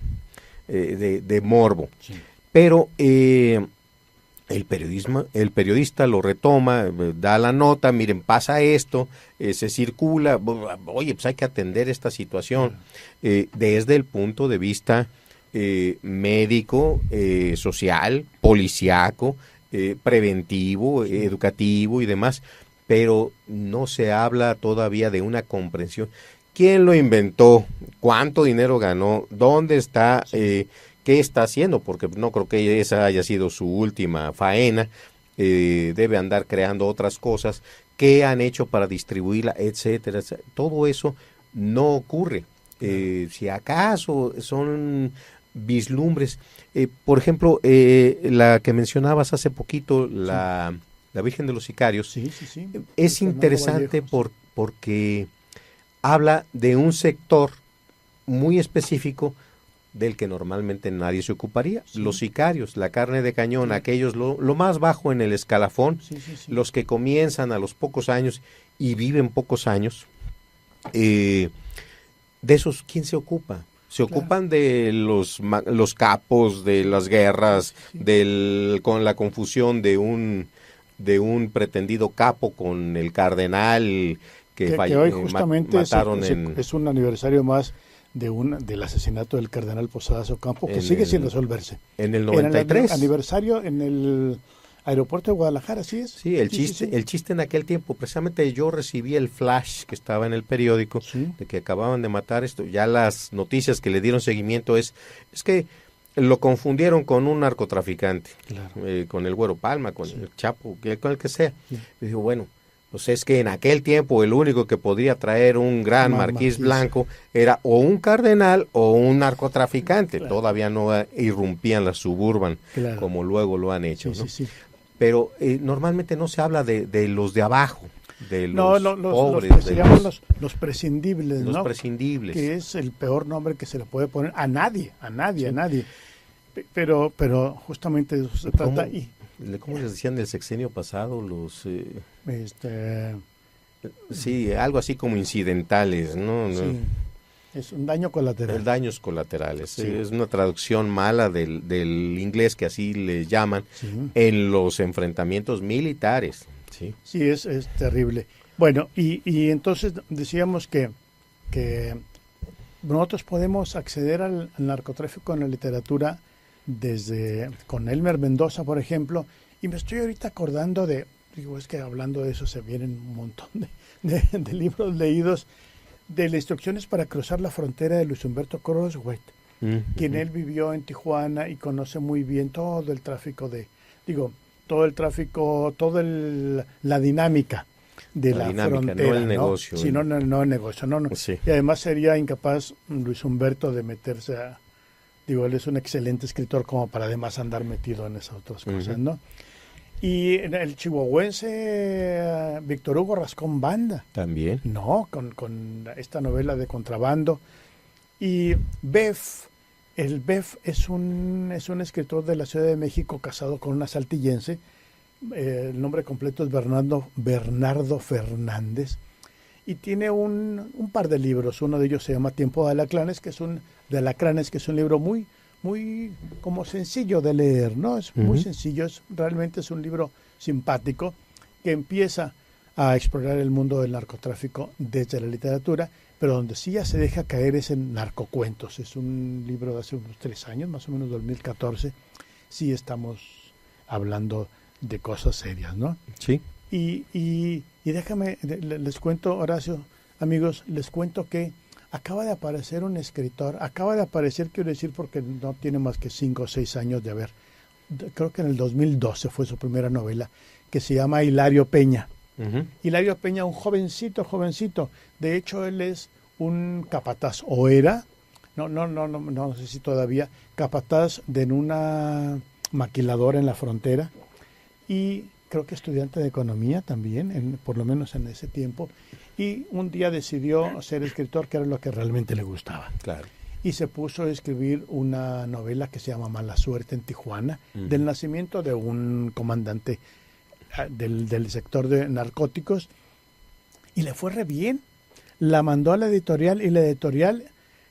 de morbo. Pero el periodista lo retoma, da la nota, miren, pasa esto, se circula, oye, pues hay que atender esta situación desde el punto de vista médico, social, policiaco, preventivo, educativo y demás, pero no se habla todavía de una comprensión. ¿Quién lo inventó? ¿Cuánto dinero ganó? ¿Dónde está? ¿Qué está haciendo? Porque no creo que esa haya sido su última faena. Debe andar creando otras cosas. ¿Qué han hecho para distribuirla? Etcétera, etcétera. Todo eso no ocurre. Si acaso son vislumbres. Por ejemplo, la que mencionabas hace poquito, la Virgen de los Sicarios, es interesante porque habla de un sector muy específico del que normalmente nadie se ocuparía. Los sicarios, la carne de cañón, aquellos lo más bajo en el escalafón, los que comienzan a los pocos años y viven pocos años. De esos, ¿quién se ocupa? Se ocupan de los capos, de las guerras, con la confusión de un pretendido capo con el cardenal que hoy justamente mataron es un aniversario más del asesinato del cardenal Posadas Ocampo, que sigue sin resolverse. En el 93. En el aniversario en el aeropuerto de Guadalajara, ¿sí es? Sí, el chiste en aquel tiempo, precisamente yo recibí el flash que estaba en el periódico de que acababan de matar esto. Ya las noticias que le dieron seguimiento es que lo confundieron con un narcotraficante, con el Güero Palma, con el Chapo, con el que sea. Y digo, bueno, pues es que en aquel tiempo el único que podría traer un gran marquís blanco era o un cardenal o un narcotraficante. Todavía no irrumpían la Suburban como luego lo han hecho, ¿no? Pero normalmente no se habla de los de abajo, de los pobres. Los que se llaman los prescindibles, ¿no? Los prescindibles. Que es el peor nombre que se le puede poner a nadie. Pero justamente de eso se trata. ¿Cómo les decían del sexenio pasado? Sí, algo así como incidentales, ¿no? Sí, es un daño colateral. Daños colaterales. Es una traducción mala del inglés, que así le llaman, en los enfrentamientos militares. Sí, es terrible. Bueno, y entonces decíamos que nosotros podemos acceder al narcotráfico en la literatura con Elmer Mendoza, por ejemplo, y me estoy ahorita acordando es que hablando de eso se vienen un montón de libros leídos, de las instrucciones para cruzar la frontera de Luis Humberto Croswell, quien él vivió en Tijuana y conoce muy bien todo el tráfico toda la dinámica de la frontera, no el negocio. Sí, no el negocio, no. Sí. Y además sería incapaz Luis Humberto de meterse él es un excelente escritor como para además andar metido en esas otras cosas, ¿no? Y el chihuahuense Víctor Hugo Rascón Banda. También. No, con esta novela de Contrabando. Y Beff, el Beff es un escritor de la Ciudad de México casado con una saltillense. El nombre completo es Bernardo Fernández. Y tiene un par de libros. Uno de ellos se llama Tiempo de Alacranes, que es un libro muy, muy como sencillo de leer, ¿no? Es muy sencillo, realmente es un libro simpático que empieza a explorar el mundo del narcotráfico desde la literatura, pero donde sí ya se deja caer es en narcocuentos. Es un libro de hace unos 3 años, más o menos 2014. Sí estamos hablando de cosas serias, ¿no? Sí. Y déjame, les cuento, Horacio, amigos, les cuento que acaba de aparecer un escritor, quiero decir porque no tiene más que 5 o 6 años de haber, creo que en el 2012 fue su primera novela, que se llama Hilario Peña. Hilario Peña, un jovencito, de hecho él es un capataz, o era, no sé si todavía, capataz de una maquiladora en la frontera, y creo que estudiante de economía también, por lo menos en ese tiempo, y un día decidió ser escritor, que era lo que realmente le gustaba. Claro. Y se puso a escribir una novela que se llama Mala Suerte en Tijuana, del nacimiento de un comandante del sector de narcóticos, y le fue re bien. La mandó a la editorial, y la editorial,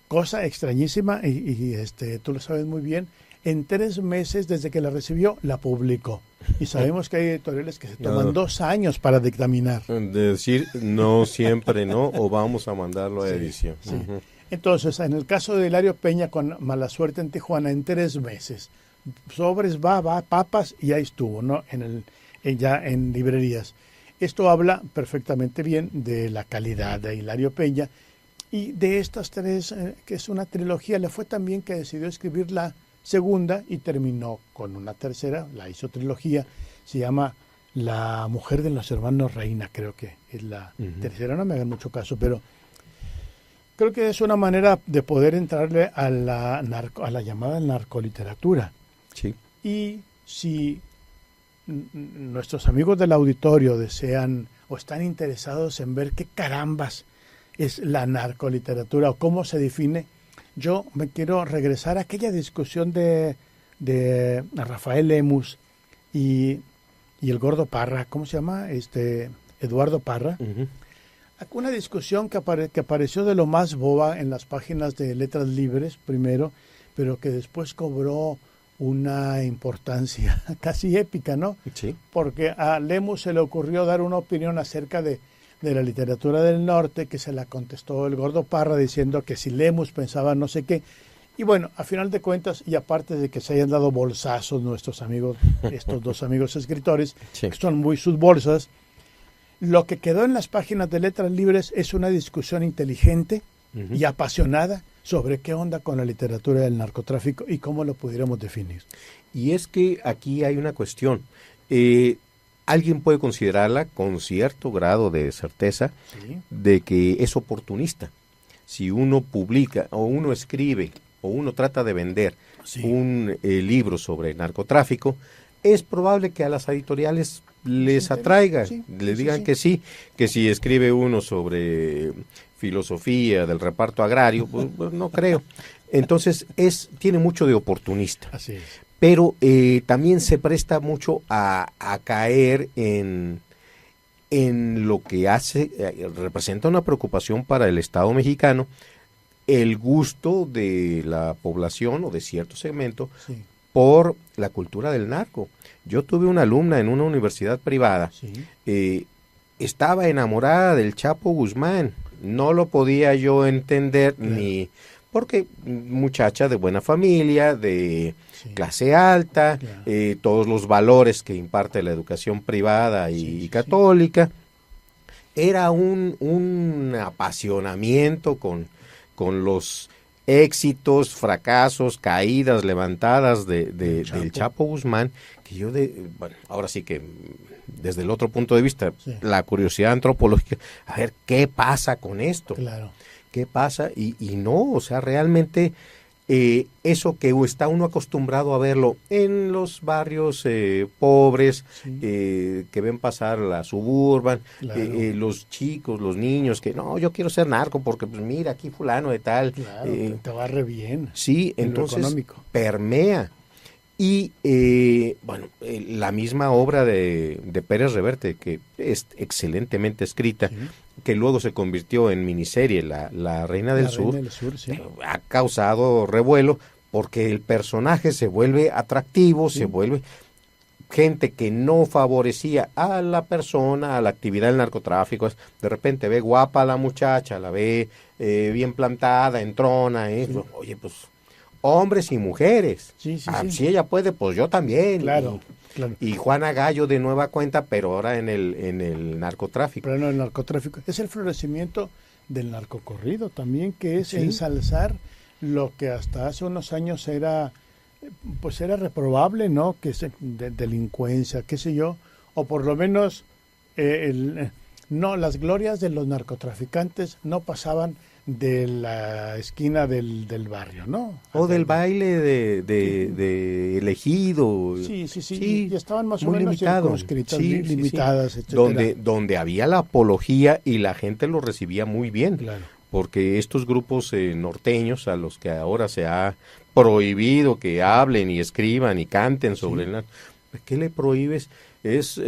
cosa extrañísima, y tú lo sabes muy bien, en 3 meses desde que la recibió, la publicó. Y sabemos que hay editoriales que se toman 2 años para dictaminar. Decir no siempre no, o vamos a mandarlo a edición. Sí. Entonces, en el caso de Hilario Peña con Mala Suerte en Tijuana, en 3 meses sobres, papas, y ahí estuvo, ¿no? Ya en librerías. Esto habla perfectamente bien de la calidad de Hilario Peña y de estas tres, que es una trilogía. Le fue tan bien que decidió escribir la segunda y terminó con una tercera, la hizo trilogía, se llama La mujer de los hermanos Reina, creo que es la tercera, no me hagan mucho caso, pero creo que es una manera de poder entrarle a la llamada narcoliteratura. Sí. Y si nuestros amigos del auditorio desean o están interesados en ver qué carambas es la narcoliteratura o cómo se define, yo me quiero regresar a aquella discusión de Rafael Lemus y el gordo Parra, ¿cómo se llama? Eduardo Parra. Una discusión que apareció de lo más boba en las páginas de Letras Libres primero, pero que después cobró una importancia casi épica, ¿no? Sí. Porque a Lemus se le ocurrió dar una opinión acerca de la literatura del norte, que se la contestó el gordo Parra diciendo que si Lemus pensaba no sé qué. Y bueno, a final de cuentas, y aparte de que se hayan dado bolsazos nuestros amigos, estos dos amigos escritores, sí, que son muy sus bolsas, lo que quedó en las páginas de Letras Libres es una discusión inteligente y apasionada sobre qué onda con la literatura del narcotráfico y cómo lo pudiéramos definir. Y es que aquí hay una cuestión. Alguien puede considerarla con cierto grado de certeza de que es oportunista. Si uno publica o uno escribe o uno trata de vender un libro sobre narcotráfico, es probable que a las editoriales les atraiga, le digan que sí, que si escribe uno sobre filosofía del reparto agrario, pues no creo. Entonces tiene mucho de oportunista. Así es. Pero también se presta mucho a caer en lo que representa una preocupación para el Estado mexicano, el gusto de la población o de cierto segmento por la cultura del narco. Yo tuve una alumna en una universidad privada, estaba enamorada del Chapo Guzmán, no lo podía yo entender ni porque muchacha de buena familia, de clase alta, todos los valores que imparte la educación privada y católica, era un apasionamiento con los éxitos, fracasos, caídas, levantadas del Chapo Guzmán, que yo bueno, ahora sí que desde el otro punto de vista, la curiosidad antropológica, a ver qué pasa con esto. Claro. ¿Qué pasa? Y no, o sea, realmente eso que está uno acostumbrado a verlo en los barrios pobres, que ven pasar la Suburban, los chicos, los niños, que no, yo quiero ser narco porque pues mira, aquí fulano de tal. Claro, te va re bien. Sí, entonces permea. Y bueno, la misma obra de Pérez Reverte, que es excelentemente escrita, que luego se convirtió en miniserie, La Reina del Sur, ha causado revuelo porque el personaje se vuelve atractivo, se vuelve gente que no favorecía a la persona, a la actividad del narcotráfico. De repente ve guapa a la muchacha, la ve bien plantada, entrona, oye, pues hombres y mujeres. Si ella puede, pues yo también. Claro. Y Juana Gallo de nueva cuenta, pero ahora en el narcotráfico. Pero en el narcotráfico. Es el florecimiento del narcocorrido también, que es ensalzar lo que hasta hace unos años era reprobable, ¿no? Que es delincuencia, qué sé yo, o por lo menos no, las glorias de los narcotraficantes no pasaban de la esquina del barrio, ¿no? O del baile de elegido. Sí, y estaban más o menos circunscritas, limitadas, etcétera. Donde había la apología y la gente lo recibía muy bien. Claro. Porque estos grupos norteños a los que ahora se ha prohibido que hablen y escriban y canten sobre el narco, ¿qué le prohíbes? Es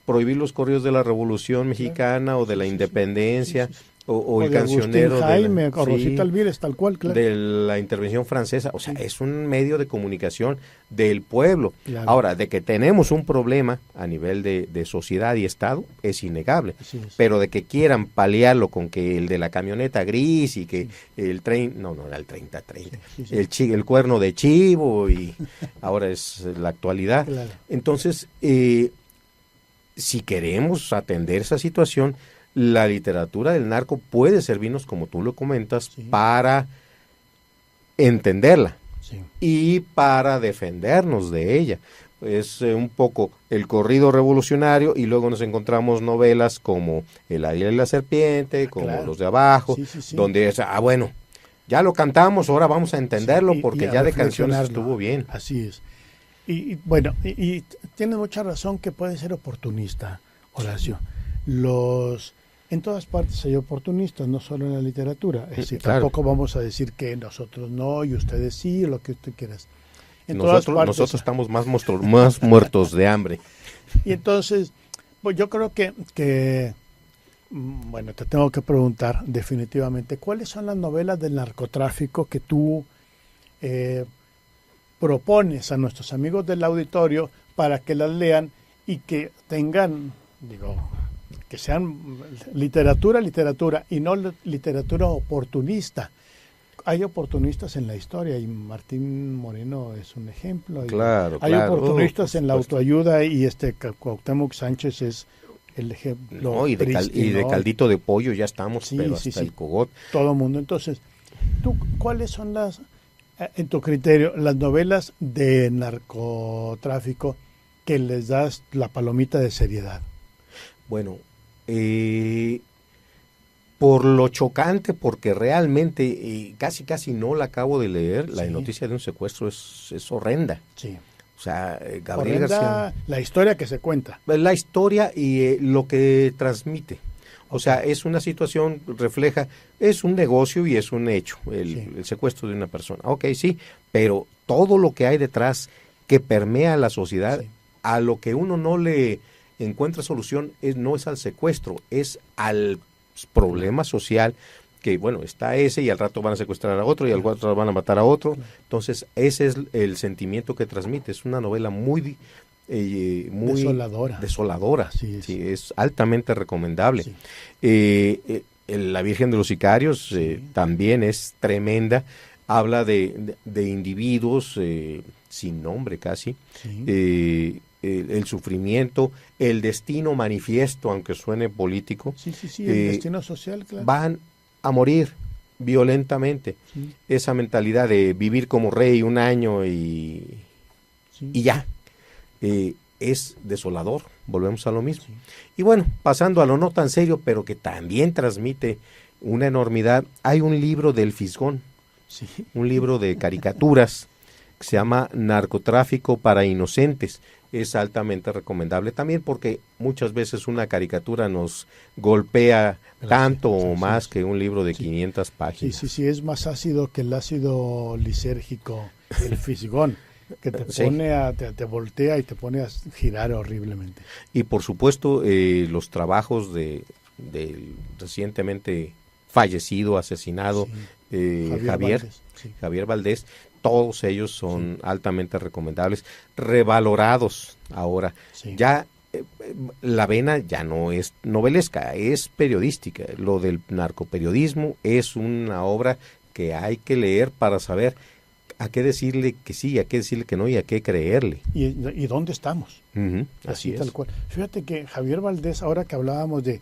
prohibir los corridos de la Revolución Mexicana o de la Independencia. o el de cancionero Agustín Jaime, o Rosita sí, Alvírez, tal cual, claro. de la intervención francesa. O sea, es un medio de comunicación del pueblo. Claro. Ahora, de que tenemos un problema a nivel de sociedad y Estado, es innegable. Pero de que quieran paliarlo con que el de la camioneta gris y que el tren, no era el 30-30, el cuerno de chivo, y ahora es la actualidad. Claro. Entonces, si queremos atender esa situación, la literatura del narco puede servirnos, como tú lo comentas, para entenderla y para defendernos de ella. Es un poco el corrido revolucionario, y luego nos encontramos novelas como El Águila y la Serpiente, como Los de Abajo, donde es, bueno, ya lo cantamos, ahora vamos a entenderlo, porque ya de canciones estuvo bien. Así es. Y bueno, y tienes mucha razón que puede ser oportunista, Horacio. En todas partes hay oportunistas, no solo en la literatura. Es decir, claro. Tampoco vamos a decir que nosotros no y ustedes sí, lo que usted quieras. Nosotros estamos más muertos de hambre. Y entonces, pues yo creo que bueno, te tengo que preguntar definitivamente, ¿cuáles son las novelas del narcotráfico que tú propones a nuestros amigos del auditorio para que las lean y que tengan, que sean literatura y no literatura oportunista? Hay oportunistas en la historia, y Martín Moreno es un ejemplo. Hay oportunistas en la autoayuda, y Cuauhtémoc Sánchez es el ejemplo. No, y de caldito de pollo ya estamos, pero hasta el cogot. Todo el mundo. Entonces, ¿cuáles son en tu criterio, las novelas de narcotráfico que les das la palomita de seriedad? Bueno, por lo chocante, porque realmente casi no la acabo de leer, la noticia de un secuestro es horrenda. Sí. O sea, Gabriel García... La historia que se cuenta. La historia y lo que transmite. O sea, es una situación, es un negocio y es un hecho, el secuestro de una persona. Ok, sí, pero todo lo que hay detrás que permea a la sociedad, a lo que uno no le encuentra solución, no es al secuestro, es al problema social, que bueno, está ese, y al rato van a secuestrar a otro, y al rato van a matar a otro. Entonces, ese es el sentimiento que transmite. Es una novela muy desoladora. Sí, es altamente recomendable. La Virgen de los Sicarios también es tremenda. Habla de individuos sin nombre casi, el sufrimiento, el destino manifiesto, aunque suene político. El destino social, claro. Van a morir violentamente. Esa mentalidad de vivir como rey un año y ya. Es desolador, volvemos a lo mismo. Y bueno, pasando a lo no tan serio, pero que también transmite una enormidad, hay un libro del Fisgón, un libro de caricaturas que se llama Narcotráfico para Inocentes. Es altamente recomendable también, porque muchas veces una caricatura nos golpea tanto o más que un libro de 500 páginas. Sí, es más ácido que el ácido lisérgico, el Fisgón, que te pone te voltea y te pone a girar horriblemente. Y por supuesto, los trabajos del recientemente fallecido, asesinado Javier Valdés, todos ellos son altamente recomendables, revalorados ahora. Ya la vena ya no es novelesca, es periodística. Lo del narcoperiodismo es una obra que hay que leer para saber a qué decirle que sí, a qué decirle que no y a qué creerle. ¿Y dónde estamos? Así es. Tal cual. Fíjate que Javier Valdés, ahora que hablábamos de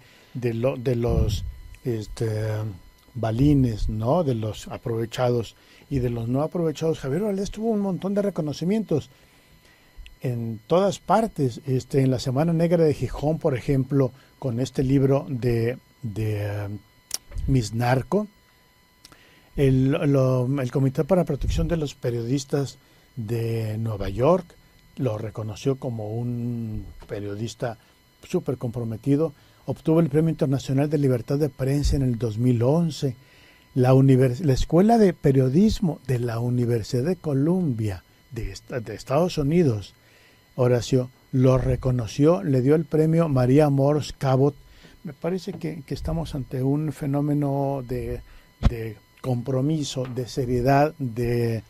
los balines, ¿no? De los aprovechados y de los no aprovechados, Javier Valdés tuvo un montón de reconocimientos en todas partes. En la Semana Negra de Gijón, por ejemplo, con este libro de Miss Narco, el Comité para Protección de los Periodistas de Nueva York lo reconoció como un periodista súper comprometido. Obtuvo el Premio Internacional de Libertad de Prensa en el 2011. La Escuela de Periodismo de la Universidad de Columbia de Estados Unidos, Horacio, lo reconoció, le dio el premio María Morse Cabot me parece que estamos ante un fenómeno de compromiso, de seriedad, de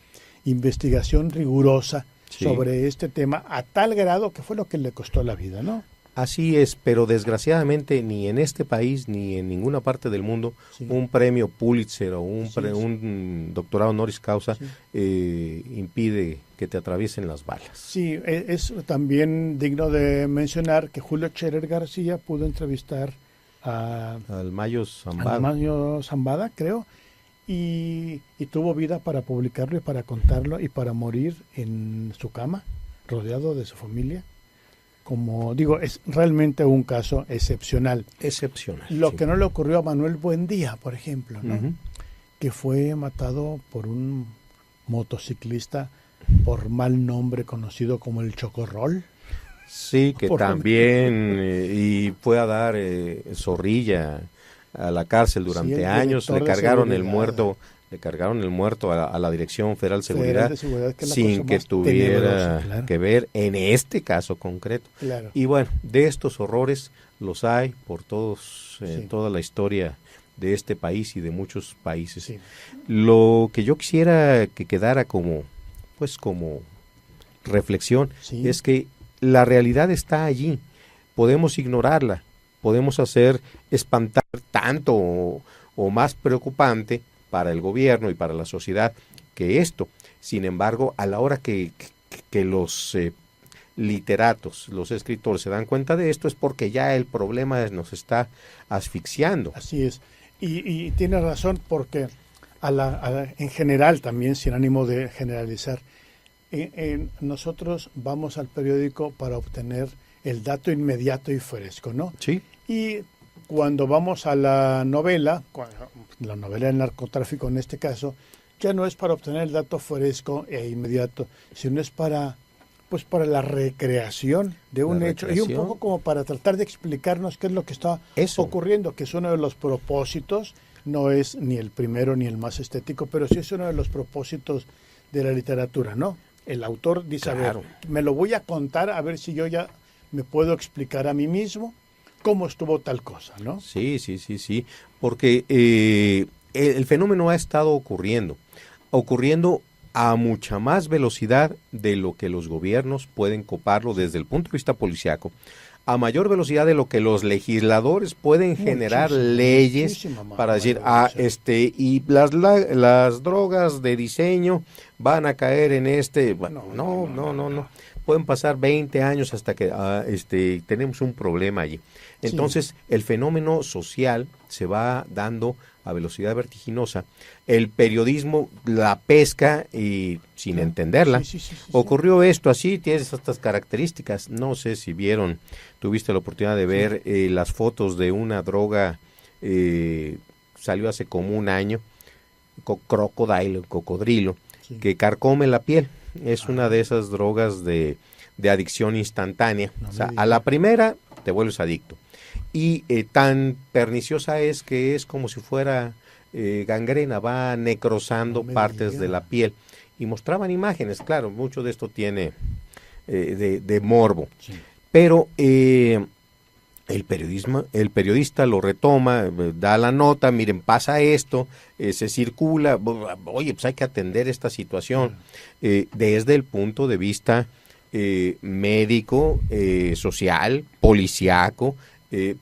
investigación rigurosa sobre este tema, a tal grado que fue lo que le costó la vida, ¿no? Así es, pero desgraciadamente ni en este país ni en ninguna parte del mundo un premio Pulitzer o un doctorado honoris causa impide que te atraviesen las balas. Sí, es también digno de mencionar que Julio Scherer García pudo entrevistar al Mayo Zambada. Al Mayo Zambada, creo, y tuvo vida para publicarlo y para contarlo y para morir en su cama, rodeado de su familia. Como digo, es realmente un caso excepcional. Excepcional. Lo que no le ocurrió a Manuel Buendía, por ejemplo, ¿no? Que fue matado por un motociclista por mal nombre conocido como el Chocorrol. Sí, que también y fue a dar zorrilla a la cárcel durante años. Le cargaron el muerto. Le cargaron el muerto a la Dirección Federal de Seguridad, sin que tuviera que ver en este caso concreto. Claro. Y bueno, de estos horrores los hay por toda la historia de este país y de muchos países. Sí. Lo que yo quisiera que quedara como reflexión es que la realidad está allí. Podemos ignorarla, podemos hacer espantar tanto o más preocupante para el gobierno y para la sociedad que esto. Sin embargo, a la hora que los literatos, los escritores se dan cuenta de esto, es porque ya el problema nos está asfixiando. Así es. Y tiene razón, porque en general también, sin ánimo de generalizar, nosotros vamos al periódico para obtener el dato inmediato y fresco, ¿no? Sí. Y cuando vamos a la novela del narcotráfico en este caso, ya no es para obtener el dato fresco e inmediato, sino es para la recreación de un hecho y un poco como para tratar de explicarnos qué es lo que está ocurriendo, que es uno de los propósitos, no es ni el primero ni el más estético, pero sí es uno de los propósitos de la literatura, ¿no? El autor dice, claro, a ver, me lo voy a contar a ver si yo ya me puedo explicar a mí mismo cómo estuvo tal cosa, ¿no? Sí, porque el fenómeno ha estado ocurriendo a mucha más velocidad de lo que los gobiernos pueden coparlo desde el punto de vista policiaco, a mayor velocidad de lo que los legisladores pueden generar leyes para decir, y las drogas de diseño van a caer en no. Pueden pasar 20 años hasta que tenemos un problema allí. Entonces, el fenómeno social se va dando a velocidad vertiginosa. El periodismo la pesca y sin entenderla. Ocurrió esto así, tiene estas características. No sé si tuviste la oportunidad de ver las fotos de una droga, salió hace como un año, cocodrilo, que carcome la piel. Es una de esas drogas de adicción instantánea. A la primera te vuelves adicto. Y tan perniciosa es que es como si fuera gangrena, va necrosando partes de la piel. Y mostraban imágenes, claro, mucho de esto tiene de morbo. Pero el periodista lo retoma, da la nota, miren, pasa esto, se circula, oye, pues hay que atender esta situación desde el punto de vista médico, social, policiaco,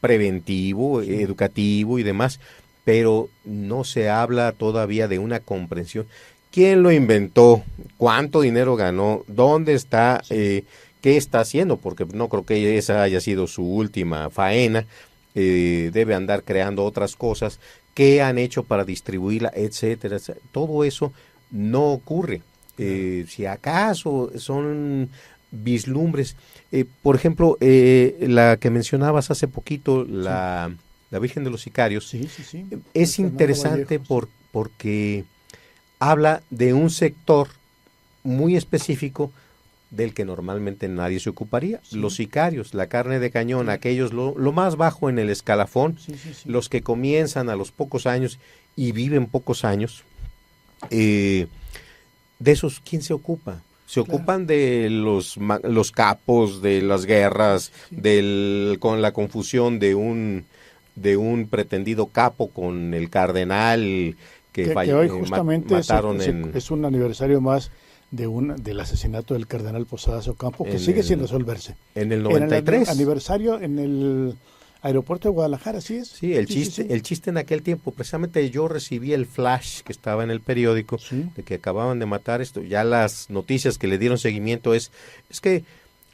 preventivo, educativo y demás, pero no se habla todavía de una comprensión. ¿Quién lo inventó? ¿Cuánto dinero ganó? ¿Dónde está? ¿Qué está haciendo? Porque no creo que esa haya sido su última faena. Debe andar creando otras cosas. ¿Qué han hecho para distribuirla? Etcétera, etcétera. Todo eso no ocurre. Si acaso son vislumbres. Por ejemplo, la que mencionabas hace poquito, la Virgen de los Sicarios, es interesante porque habla de un sector muy específico del que normalmente nadie se ocuparía. Los sicarios, la carne de cañón, aquellos lo más bajo en el escalafón, los que comienzan a los pocos años y viven pocos años. De esos, ¿quién se ocupa? Se ocupan de los capos, de las guerras, con la confusión de un de un pretendido capo con el cardenal que hoy justamente mataron es un aniversario más del asesinato del cardenal Posadas Ocampo, que sigue sin resolverse. En el 93. En el aniversario en el aeropuerto de Guadalajara, ¿sí es? Sí, el chiste en aquel tiempo, precisamente yo recibí el flash que estaba en el periódico de que acababan de matar esto. Ya las noticias que le dieron seguimiento es que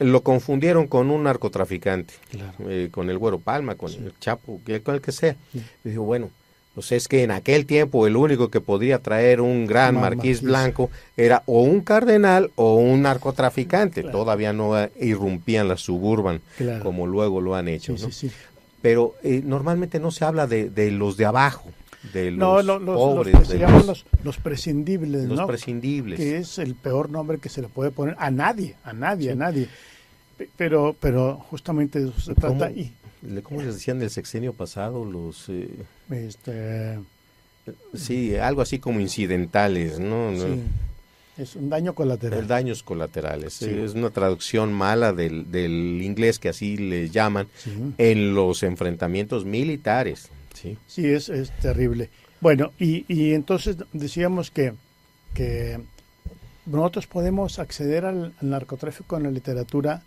lo confundieron con un narcotraficante, claro. Con el Güero Palma, con el Chapo, con el que sea. Y digo, bueno, pues es que en aquel tiempo el único que podría traer un gran marquís blanco era o un cardenal o un narcotraficante. Claro. Todavía no irrumpían la Suburban, claro, como luego lo han hecho, ¿no? Pero normalmente no se habla de los de abajo, de los pobres. Se llaman los prescindibles, los ¿no? Prescindibles. Que es el peor nombre que se le puede poner a nadie. Pero justamente de eso se trata. ¿Cómo les decían del sexenio pasado? Los sí, algo así como incidentales, ¿no? Sí, es un daño colateral. Daños colaterales. Sí. Es una traducción mala del inglés, que así le llaman, en los enfrentamientos militares. Sí, es terrible. Bueno, y entonces decíamos que nosotros podemos acceder al narcotráfico en la literatura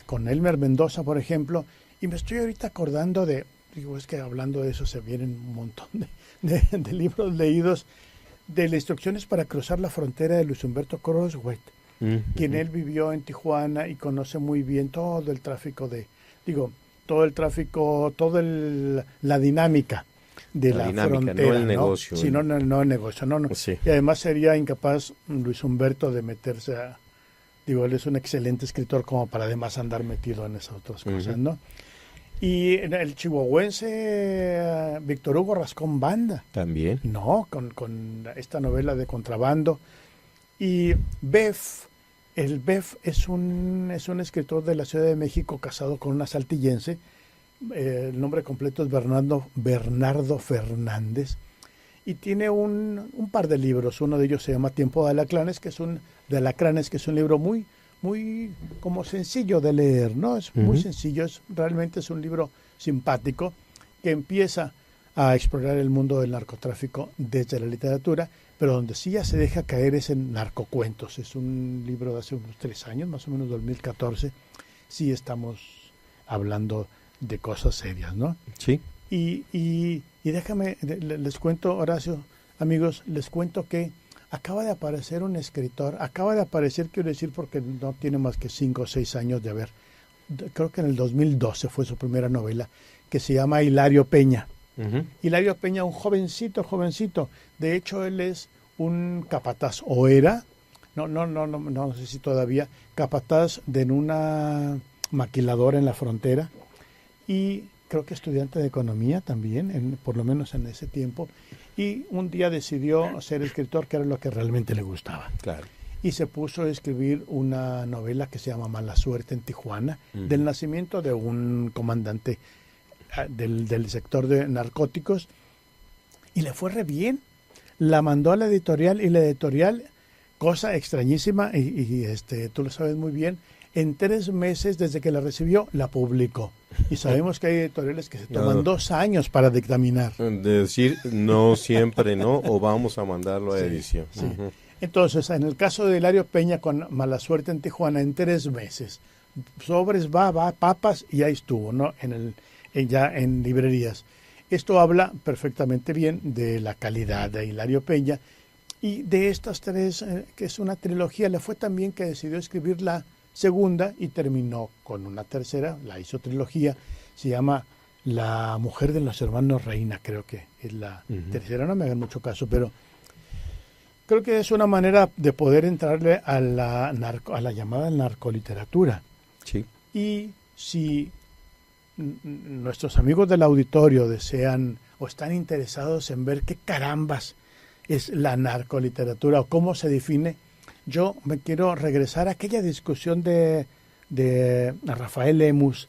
con Elmer Mendoza, por ejemplo, y me estoy ahorita acordando es que hablando de eso se vienen un montón de libros leídos, de las instrucciones para cruzar la frontera de Luis Humberto Croswell, quien él vivió en Tijuana y conoce muy bien todo el tráfico toda la dinámica de la frontera, no el negocio. Sí, no el negocio, no. Sí. Y además sería incapaz Luis Humberto de meterse él es un excelente escritor como para además andar metido en esas otras cosas, ¿no? Y el chihuahuense Víctor Hugo Rascón Banda. También. No, con esta novela de contrabando. Y Beff, el Beff es un escritor de la Ciudad de México casado con una saltillense. El nombre completo es Bernardo Fernández. Y tiene un par de libros. Uno de ellos se llama Tiempo de Alacranes, que es un libro muy, muy como sencillo de leer, ¿no? Es muy sencillo, realmente es un libro simpático que empieza a explorar el mundo del narcotráfico desde la literatura, pero donde sí ya se deja caer es en narcocuentos. Es un libro de hace unos 3 años, más o menos 2014. Sí estamos hablando de cosas serias, ¿no? Sí. Y déjame, les cuento, Horacio, amigos, les cuento que acaba de aparecer un escritor, quiero decir porque no tiene más que 5 o 6 años de haber, creo que en el 2012 fue su primera novela, que se llama Hilario Peña. Hilario Peña, un jovencito, de hecho él es un capataz, o era, no sé si todavía, capataz de una maquiladora en la frontera, y creo que estudiante de economía también, por lo menos en ese tiempo, y un día decidió ser escritor, que era lo que realmente le gustaba. Claro. Y se puso a escribir una novela que se llama Mala Suerte en Tijuana, del nacimiento de un comandante del sector de narcóticos, y le fue re bien. La mandó a la editorial, y la editorial, cosa extrañísima, y tú lo sabes muy bien, en 3 meses desde que la recibió, la publicó. Y sabemos que hay editoriales que se toman 2 años para dictaminar. Decir no siempre no, o vamos a mandarlo a edición. Sí. Entonces, en el caso de Hilario Peña con Mala Suerte en Tijuana, en 3 meses, sobres va, papas, y ahí estuvo, ¿no? Ya en librerías. Esto habla perfectamente bien de la calidad de Hilario Peña, y de estas 3, que es una trilogía, le fue tan bien que decidió escribir la segunda y terminó con una tercera, la hizo trilogía, se llama La Mujer de los Hermanos Reina, creo que es la tercera, no me hagan mucho caso, pero creo que es una manera de poder entrarle a la llamada narcoliteratura. Sí. Y si nuestros amigos del auditorio desean o están interesados en ver qué carambas es la narcoliteratura o cómo se define, yo me quiero regresar a aquella discusión de Rafael Lemus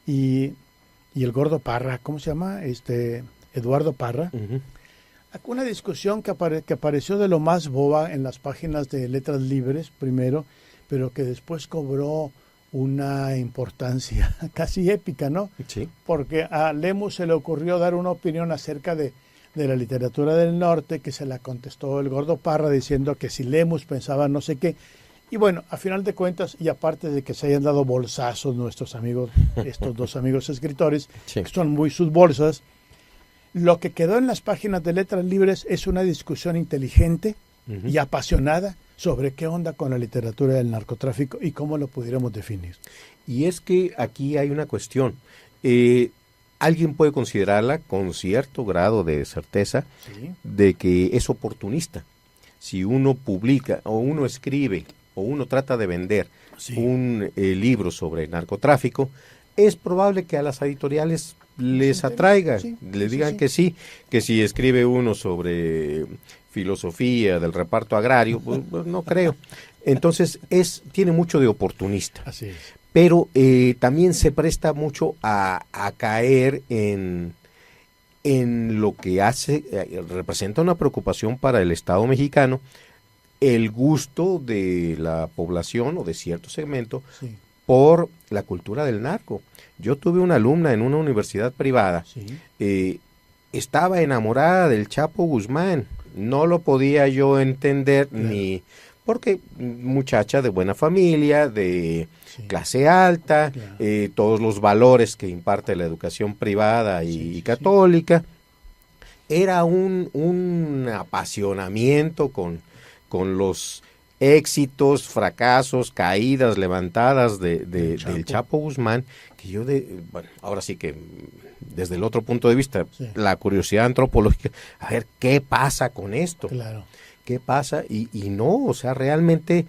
y el Gordo Parra, ¿cómo se llama? Eduardo Parra. Una discusión que apareció de lo más boba en las páginas de Letras Libres primero, pero que después cobró una importancia casi épica, ¿no? Sí. Porque a Lemus se le ocurrió dar una opinión acerca de la literatura del norte, que se la contestó el Gordo Parra diciendo que si Lemus pensaba no sé qué. Y bueno, a final de cuentas, y aparte de que se hayan dado bolsazos nuestros amigos, estos dos amigos escritores, sí, que son muy sus bolsas, lo que quedó en las páginas de Letras Libres es una discusión inteligente y apasionada sobre qué onda con la literatura del narcotráfico y cómo lo pudiéramos definir. Y es que aquí hay una cuestión. Alguien puede considerarla con cierto grado de certeza de que es oportunista. Si uno publica o uno escribe o uno trata de vender un libro sobre narcotráfico, es probable que a las editoriales les atraiga, les digan que sí, que si escribe uno sobre filosofía del reparto agrario, pues no creo. Entonces tiene mucho de oportunista. Así es. Pero también se presta mucho a caer en lo que representa una preocupación para el Estado mexicano, el gusto de la población o de cierto segmento por la cultura del narco. Yo tuve una alumna en una universidad privada, estaba enamorada del Chapo Guzmán, no lo podía yo entender ni porque muchacha de buena familia, de clase alta, todos los valores que imparte la educación privada y católica, era un apasionamiento con los éxitos, fracasos, caídas, levantadas del Chapo Guzmán, que yo bueno, ahora sí que desde el otro punto de vista, la curiosidad antropológica, a ver qué pasa con esto. Claro. ¿Qué pasa? Y no, o sea, realmente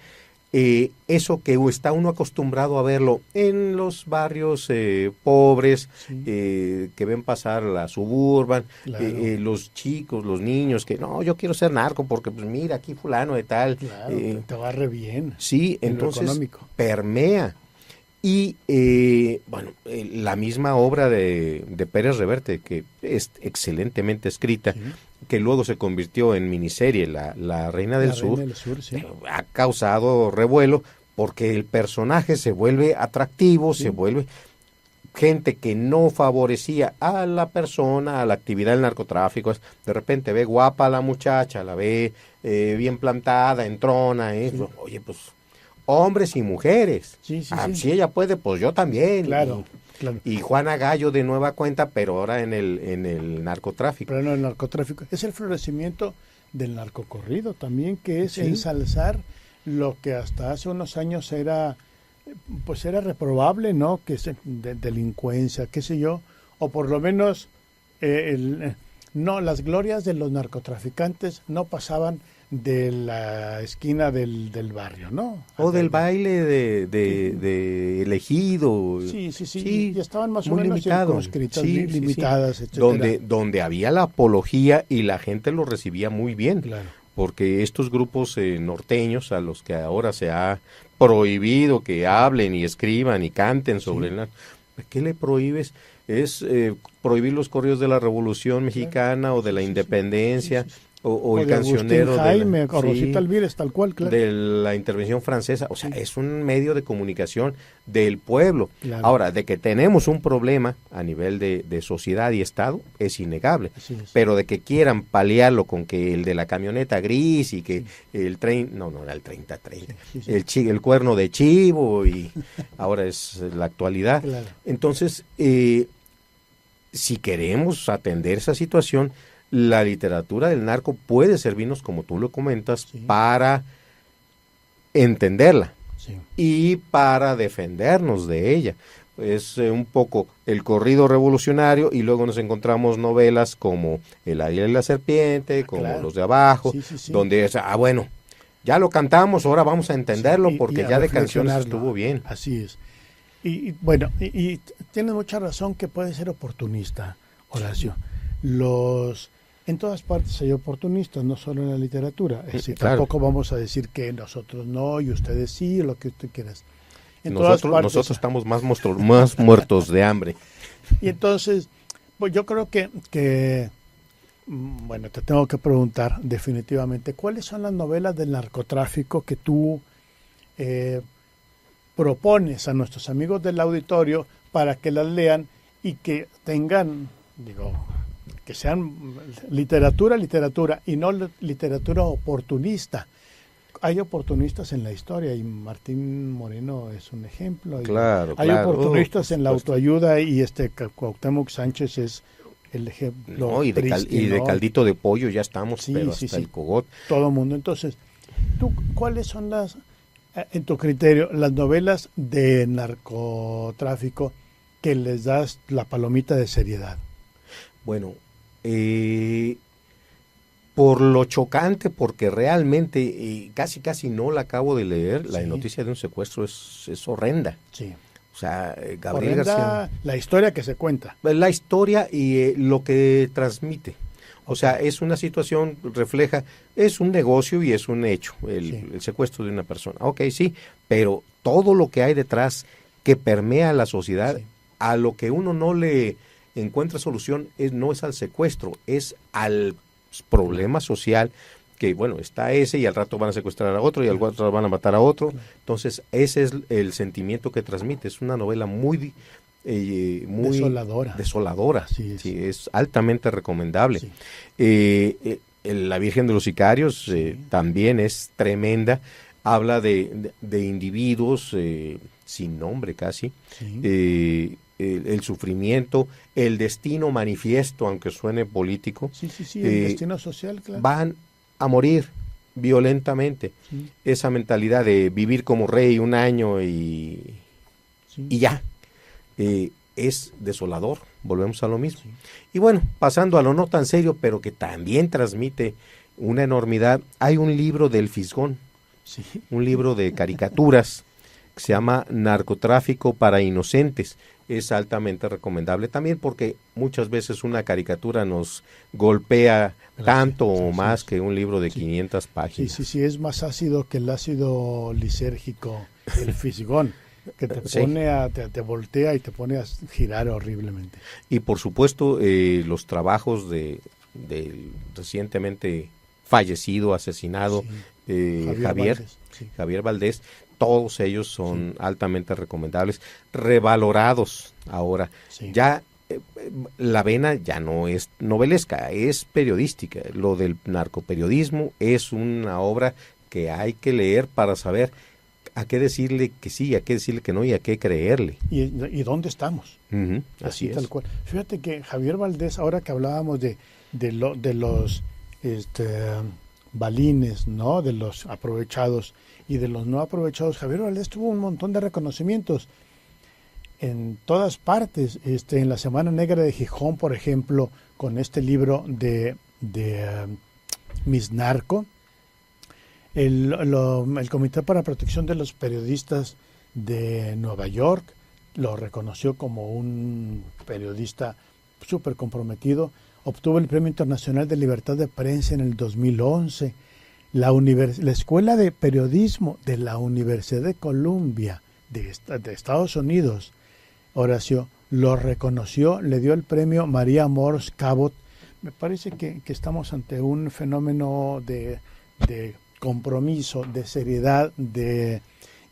eso que está uno acostumbrado a verlo en los barrios pobres, que ven pasar la Suburban, los chicos, los niños, que no, yo quiero ser narco porque pues mira, aquí fulano de tal. Claro, te va re bien. Sí, entonces permea. Y bueno, la misma obra de Pérez Reverte, que es excelentemente escrita, que luego se convirtió en miniserie, La Reina del Sur, ha causado revuelo porque el personaje se vuelve atractivo, se vuelve gente que no favorecía a la persona, a la actividad del narcotráfico. De repente ve guapa a la muchacha, la ve bien plantada, entrona, oye, pues hombres y mujeres. Si ella puede, pues yo también. Claro. Y Juana Gallo de nueva cuenta, pero ahora en el narcotráfico. Pero en el narcotráfico. Es el florecimiento del narcocorrido también, que es ensalzar lo que hasta hace unos años era reprobable, ¿no? Que es de delincuencia, qué sé yo, o por lo menos no, las glorias de los narcotraficantes no pasaban de la esquina del barrio, ¿no? O del baile de elegido. Sí, y estaban más o menos circunscritas, limitadas, etcétera. Donde había la apología y la gente lo recibía muy bien. Claro. Porque estos grupos norteños a los que ahora se ha prohibido que hablen y escriban y canten sobre el narco, ¿qué le prohíbes? Es prohibir los corridos de la Revolución Mexicana o de la Independencia. O el cancionero Jaime, Rosita Alvírez, tal cual, claro. De la intervención francesa, o sea, es un medio de comunicación del pueblo. Claro. Ahora, de que tenemos un problema a nivel de sociedad y Estado, es innegable, pero de que quieran paliarlo con que el de la camioneta gris y que el tren, no era el 30-30, el cuerno de chivo y ahora es la actualidad. Claro. Entonces, si queremos atender esa situación, la literatura del narco puede servirnos, como tú lo comentas, para entenderla y para defendernos de ella. Es un poco el corrido revolucionario y luego nos encontramos novelas como El Águila y la Serpiente, como Los de Abajo, donde es, bueno, ya lo cantamos, ahora vamos a entenderlo porque ya de canciones estuvo bien. Así es. Y bueno, y tienes mucha razón que puede ser oportunista, Horacio. En todas partes hay oportunistas, no solo en la literatura. Es decir, tampoco vamos a decir que nosotros no y ustedes sí, o lo que usted quieras. Nosotros estamos más muertos de hambre. Y entonces, pues yo creo que bueno, te tengo que preguntar definitivamente, ¿cuáles son las novelas del narcotráfico que tú propones a nuestros amigos del auditorio para que las lean y que tengan, que sean literatura y no literatura oportunista. Hay oportunistas en la historia y Martín Moreno es un ejemplo. Claro, hay oportunistas en la autoayuda y Cuauhtémoc Sánchez es el ejemplo. No, y de caldito de pollo ya estamos, pero hasta el cogot. Todo el mundo. Entonces, ¿tú cuáles son en tu criterio, las novelas de narcotráfico que les das la palomita de seriedad? Bueno, por lo chocante, porque realmente casi no la acabo de leer, la noticia de un secuestro es horrenda. Sí. O sea, Gabriel García... La historia que se cuenta. La historia y lo que transmite. O sea, es una situación, refleja, es un negocio y es un hecho, el secuestro de una persona. Ok, sí, pero todo lo que hay detrás que permea a la sociedad, a lo que uno no le encuentra solución, no es al secuestro, es al problema social, que bueno, está ese y al rato van a secuestrar a otro y al rato van a matar a otro. Entonces, ese es el sentimiento que transmite. Es una novela muy desoladora. Sí, es altamente recomendable. Sí. La Virgen de los Sicarios también es tremenda. Habla de individuos sin nombre casi. Sí. El sufrimiento, el destino manifiesto, aunque suene político. Sí, el destino social, claro. Van a morir violentamente. Sí. Esa mentalidad de vivir como rey un año y ya. Es desolador, volvemos a lo mismo. Sí. Y bueno, pasando a lo no tan serio, pero que también transmite una enormidad, hay un libro del Fisgón, un libro de caricaturas que se llama Narcotráfico para Inocentes. Es altamente recomendable también porque muchas veces una caricatura nos golpea tanto o más que un libro de 500 páginas. Sí, es más ácido que el ácido lisérgico, el Fisgón, que te pone te voltea y te pone a girar horriblemente. Y por supuesto los trabajos del recientemente fallecido, asesinado Javier Valdés, todos ellos son altamente recomendables, revalorados ahora. Sí. Ya la vena ya no es novelesca, es periodística. Lo del narcoperiodismo es una obra que hay que leer para saber a qué decirle que sí, a qué decirle que no y a qué creerle. ¿Y dónde estamos? Así es. Tal cual. Fíjate que Javier Valdés, ahora que hablábamos de los balines, ¿no? De los aprovechados y de los no aprovechados, Javier Valdés tuvo un montón de reconocimientos en todas partes. En la Semana Negra de Gijón, por ejemplo, con este libro de Miss Narco, el Comité para Protección de los Periodistas de Nueva York lo reconoció como un periodista súper comprometido. Obtuvo el Premio Internacional de Libertad de Prensa en el 2011. La Escuela de Periodismo de la Universidad de Columbia de Estados Unidos, Horacio, lo reconoció, le dio el premio María Morse Cabot. Me parece que estamos ante un fenómeno de compromiso, de seriedad, de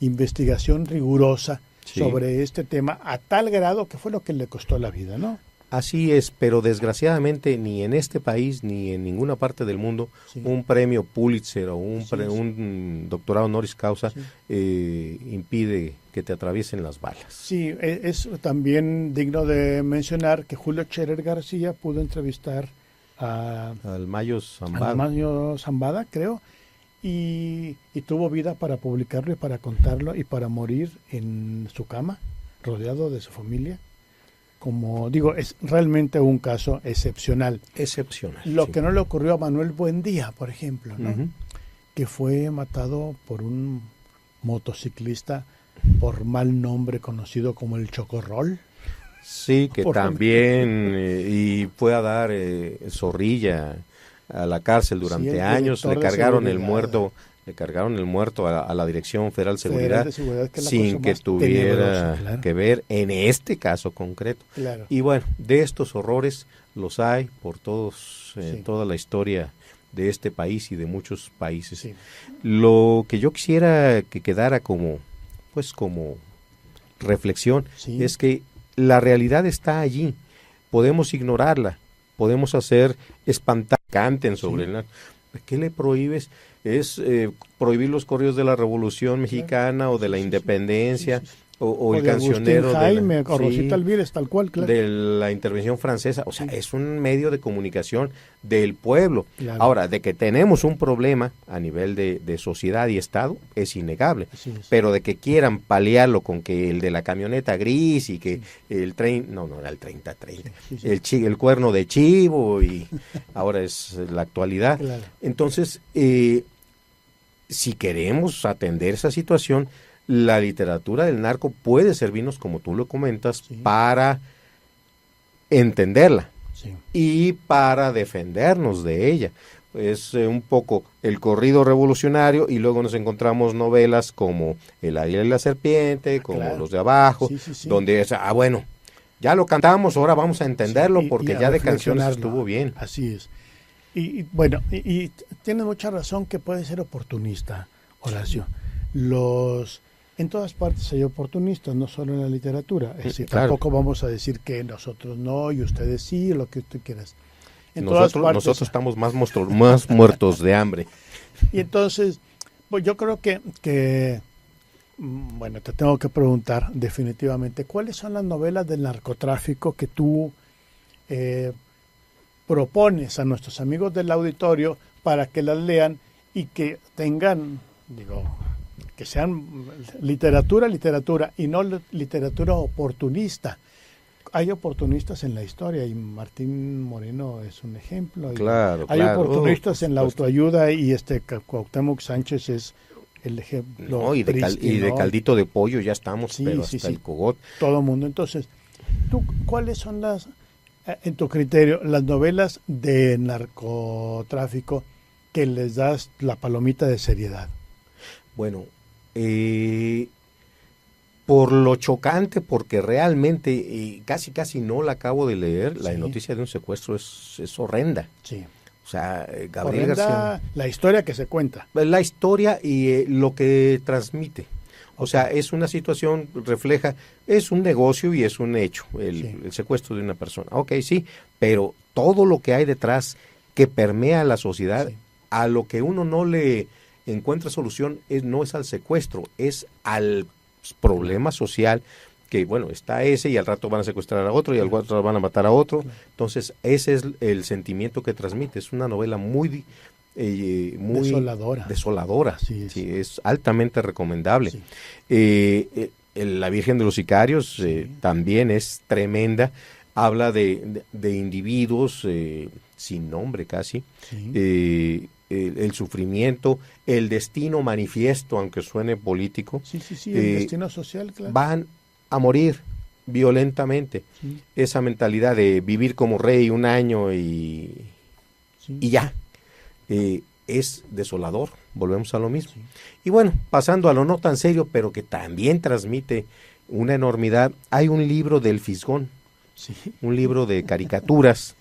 investigación rigurosa sobre este tema, a tal grado que fue lo que le costó la vida, ¿no? Así es, pero desgraciadamente ni en este país ni en ninguna parte del mundo un premio Pulitzer o un doctorado honoris causa impide que te atraviesen las balas. Sí, es también digno de mencionar que Julio Scherer García pudo entrevistar al Mayo Zambada, creo, y tuvo vida para publicarlo y para contarlo y para morir en su cama, rodeado de su familia. Como digo, es realmente un caso excepcional. Lo que no le ocurrió a Manuel Buendía, por ejemplo, ¿no? Que fue matado por un motociclista por mal nombre conocido como el Chocorrol. Sí, que también y fue a dar zorrilla a la cárcel durante años. Le cargaron el muerto. Le cargaron el muerto a la Dirección Federal de Seguridad, sin que tuviera que ver en este caso concreto. Claro. Y bueno, de estos horrores los hay por toda la historia de este país y de muchos países. Sí. Lo que yo quisiera que quedara como pues como reflexión, es que la realidad está allí, podemos ignorarla, podemos hacer espantar, canten sobre el narco. ¿Qué le prohíbes? Es prohibir los corridos de la Revolución Mexicana o de la Independencia. O el cancionero Jaime, o Rosita Alvírez, tal cual, claro. De la intervención francesa, o sea, es un medio de comunicación del pueblo. Claro. Ahora, de que tenemos un problema a nivel de sociedad y Estado, es innegable, pero de que quieran paliarlo con que el de la camioneta gris y que el tren, no era el 30-30, el cuerno de chivo, y ahora es la actualidad. Claro. Entonces, si queremos atender esa situación, la literatura del narco puede servirnos, como tú lo comentas, para entenderla y para defendernos de ella. Es un poco el corrido revolucionario, y luego nos encontramos novelas como El Águila y la Serpiente, como Los de Abajo, donde es, bueno, ya lo cantamos, ahora vamos a entenderlo porque ya de canciones estuvo bien. Así es. Y bueno, y tienes mucha razón que puede ser oportunista, Horacio. En todas partes hay oportunistas, no solo en la literatura. Es decir, tampoco vamos a decir que nosotros no y ustedes sí, lo que tú quieras. Nosotros estamos más muertos de hambre. Y entonces, pues yo creo que bueno, te tengo que preguntar definitivamente, ¿cuáles son las novelas del narcotráfico que tú propones a nuestros amigos del auditorio para que las lean y que tengan, que sean literatura y no literatura oportunista? Hay oportunistas en la historia y Martín Moreno es un ejemplo. Hay oportunistas en la autoayuda y Cuauhtémoc Sánchez es el ejemplo. Y de caldito de pollo ya estamos, pero hasta el cogot. Todo el mundo. Entonces, ¿cuáles son en tu criterio, las novelas de narcotráfico que les das la palomita de seriedad? Bueno, por lo chocante, porque realmente casi no la acabo de leer, la noticia de un secuestro es horrenda. Sí. O sea, Gabriel García... La historia que se cuenta. La historia y lo que transmite. O sea, es una situación, refleja, es un negocio y es un hecho, el secuestro de una persona. Ok, sí, pero todo lo que hay detrás que permea la sociedad, a lo que uno no le encuentra solución, no es al secuestro, es al problema social, que bueno, está ese y al rato van a secuestrar a otro y al rato van a matar a otro. Entonces, ese es el sentimiento que transmite. Es una novela muy desoladora. Sí, es altamente recomendable. La Virgen de los Sicarios también es tremenda. Habla de individuos sin nombre casi, el sufrimiento, el destino manifiesto, aunque suene político. El destino social, claro. Van a morir violentamente. Esa mentalidad de vivir como rey un año y ya. Es desolador, volvemos a lo mismo. Y bueno, pasando a lo no tan serio, pero que también transmite una enormidad, hay un libro del Fisgón, un libro de caricaturas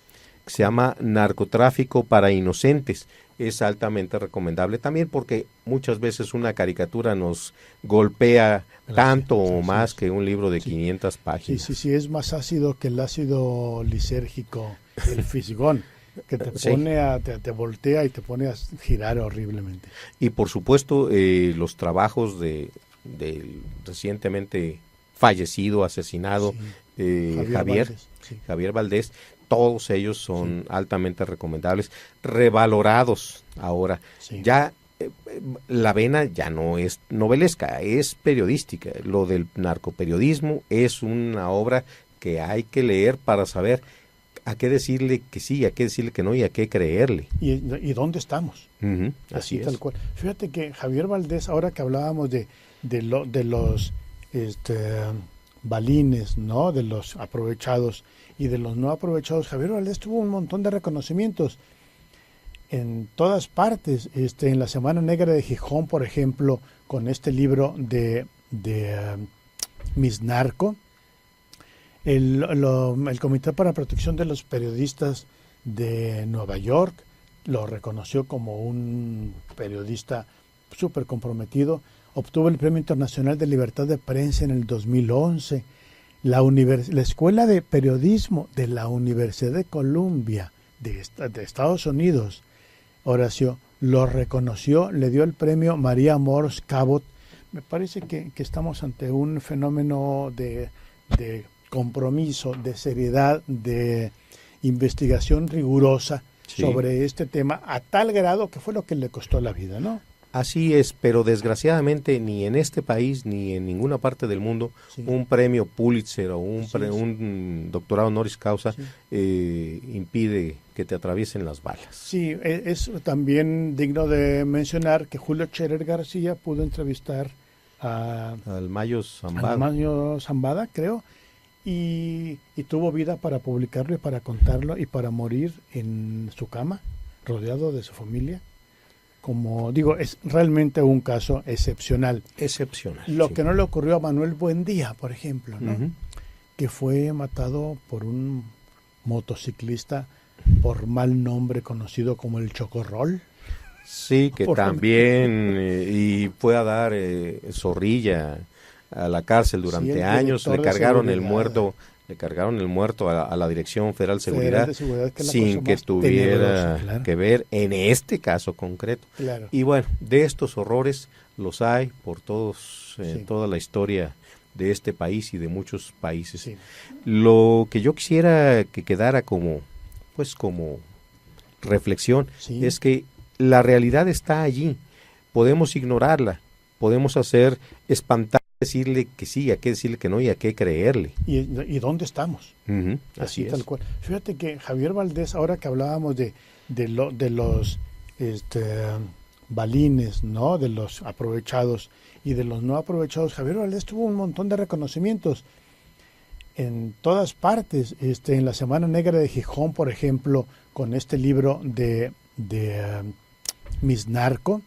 que se llama Narcotráfico para Inocentes. Es altamente recomendable también porque muchas veces una caricatura nos golpea tanto o más que un libro de 500 páginas. Sí, es más ácido que el ácido lisérgico, el Fisgón, que te pone te voltea y te pone a girar horriblemente. Y por supuesto los trabajos del recientemente fallecido, asesinado Javier Valdés, todos ellos son altamente recomendables, revalorados ahora. Ya la vena ya no es novelesca, es periodística. Lo del narcoperiodismo es una obra que hay que leer para saber a qué decirle que sí, a qué decirle que no y a qué creerle. ¿Y dónde estamos? Así es. Tal cual. Fíjate que Javier Valdés, ahora que hablábamos de los balines, ¿no? De los aprovechados y de los no aprovechados, Javier Valdés tuvo un montón de reconocimientos en todas partes. En la Semana Negra de Gijón, por ejemplo, con este libro de Miss Narco, el Comité para la Protección de los Periodistas de Nueva York lo reconoció como un periodista súper comprometido, obtuvo el Premio Internacional de Libertad de Prensa en el 2011. La Escuela de Periodismo de la Universidad de Columbia de Estados Unidos, Horacio, lo reconoció, le dio el premio María Morse Cabot. Me parece que estamos ante un fenómeno de compromiso, de seriedad, de investigación rigurosa sobre este tema, a tal grado que fue lo que le costó la vida, ¿no? Así es, pero desgraciadamente ni en este país ni en ninguna parte del mundo un premio Pulitzer o un doctorado honoris causa impide que te atraviesen las balas. Sí, es también digno de mencionar que Julio Scherer García pudo entrevistar al Mayo Zambada. Al Mayo Zambada, creo, y tuvo vida para publicarlo y para contarlo y para morir en su cama, rodeado de su familia. Como digo, es realmente un caso excepcional. Excepcional. Lo que no le ocurrió a Manuel Buendía, por ejemplo, ¿no? Que fue matado por un motociclista por mal nombre conocido como el Chocorrol. Sí, que también y fue a dar zorrilla a la cárcel durante años. Le cargaron el muerto. Le cargaron el muerto a la Dirección Federal de Seguridad, sin que tuviera que ver en este caso concreto. Claro. Y bueno, de estos horrores los hay por toda la historia de este país y de muchos países. Sí. Lo que yo quisiera que quedara como reflexión es que la realidad está allí. Podemos ignorarla, podemos hacer espantar, decirle que sí, a qué decirle que no y a qué creerle. ¿Y dónde estamos? Así es. Tal cual. Fíjate que Javier Valdés, ahora que hablábamos de los balines, ¿no? De los aprovechados y de los no aprovechados, Javier Valdés tuvo un montón de reconocimientos en todas partes. En la Semana Negra de Gijón, por ejemplo, con este libro de Miss Narco.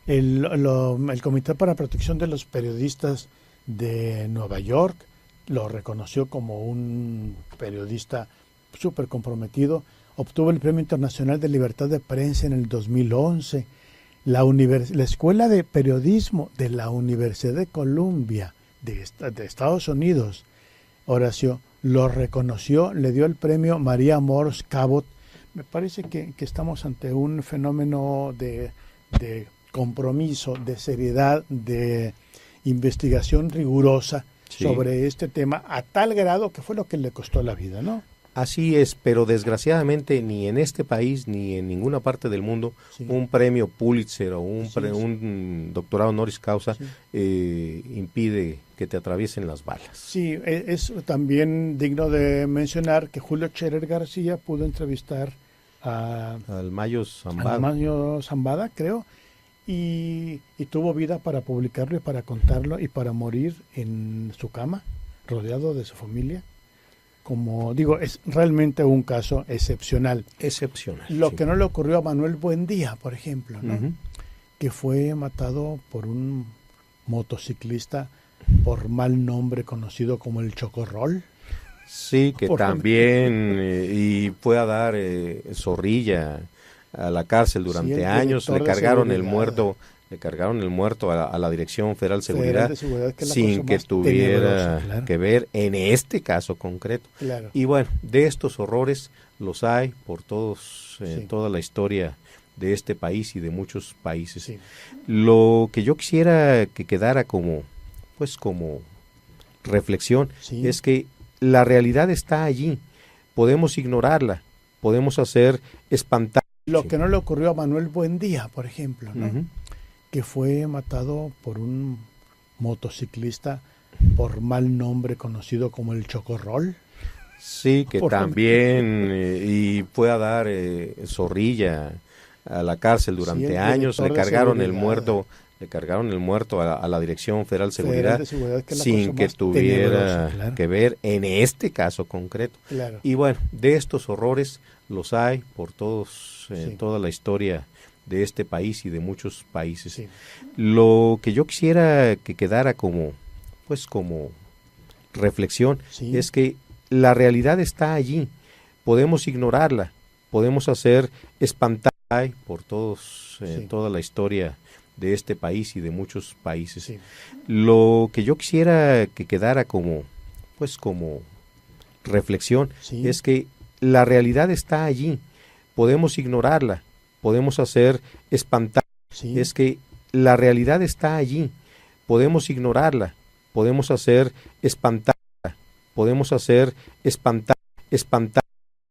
El Comité para Protección de los Periodistas de Nueva York lo reconoció como un periodista súper comprometido. Obtuvo el Premio Internacional de Libertad de Prensa en el 2011. La Escuela de Periodismo de la Universidad de Columbia de Estados Unidos, Horacio, lo reconoció, le dio el premio María Morse Cabot. Me parece que estamos ante un fenómeno de compromiso, de seriedad, de investigación rigurosa sobre este tema, a tal grado que fue lo que le costó la vida, ¿no? Así es, pero desgraciadamente ni en este país ni en ninguna parte del mundo un premio Pulitzer o un doctorado honoris causa impide que te atraviesen las balas. Sí, es también digno de mencionar que Julio Scherer García pudo entrevistar al Mayo Zambada. Al Mayo Zambada, creo, y tuvo vida para publicarlo y para contarlo y para morir en su cama, rodeado de su familia. Como digo, es realmente un caso excepcional. Excepcional. Lo que no le ocurrió a Manuel Buendía, por ejemplo, ¿no? Que fue matado por un motociclista por mal nombre conocido como el Chocorrol. Sí, que también y fue a dar zorrilla a la cárcel durante años. Le cargaron el muerto. Le cargaron el muerto a la Dirección Federal de Seguridad, sin que tuviera que ver en este caso concreto. Claro. Y bueno, de estos horrores los hay por toda la historia de este país y de muchos países. Sí. Lo que yo quisiera que quedara como reflexión es que la realidad está allí. Podemos ignorarla, podemos hacer espantar. Lo que no le ocurrió a Manuel Buendía, por ejemplo, ¿no? Que fue matado por un motociclista por mal nombre conocido como el Chocorrol. Sí, que también y fue a dar zorrilla a la cárcel durante años. Le cargaron el muerto. Le cargaron el muerto a la Dirección Federal de Seguridad, sin que tuviera que ver en este caso concreto. Claro. Y bueno, de estos horrores los hay por toda la historia de este país y de muchos países. Sí. Lo que yo quisiera que quedara como reflexión es que la realidad está allí. Podemos ignorarla, podemos hacer espantar. hay por todos, toda la historia de este país y de muchos países. Sí. Lo que yo quisiera que quedara como reflexión es que la realidad está allí, podemos ignorarla, podemos hacer espantarla, es que la realidad está allí, podemos ignorarla, podemos hacer espantarla, podemos hacer espantar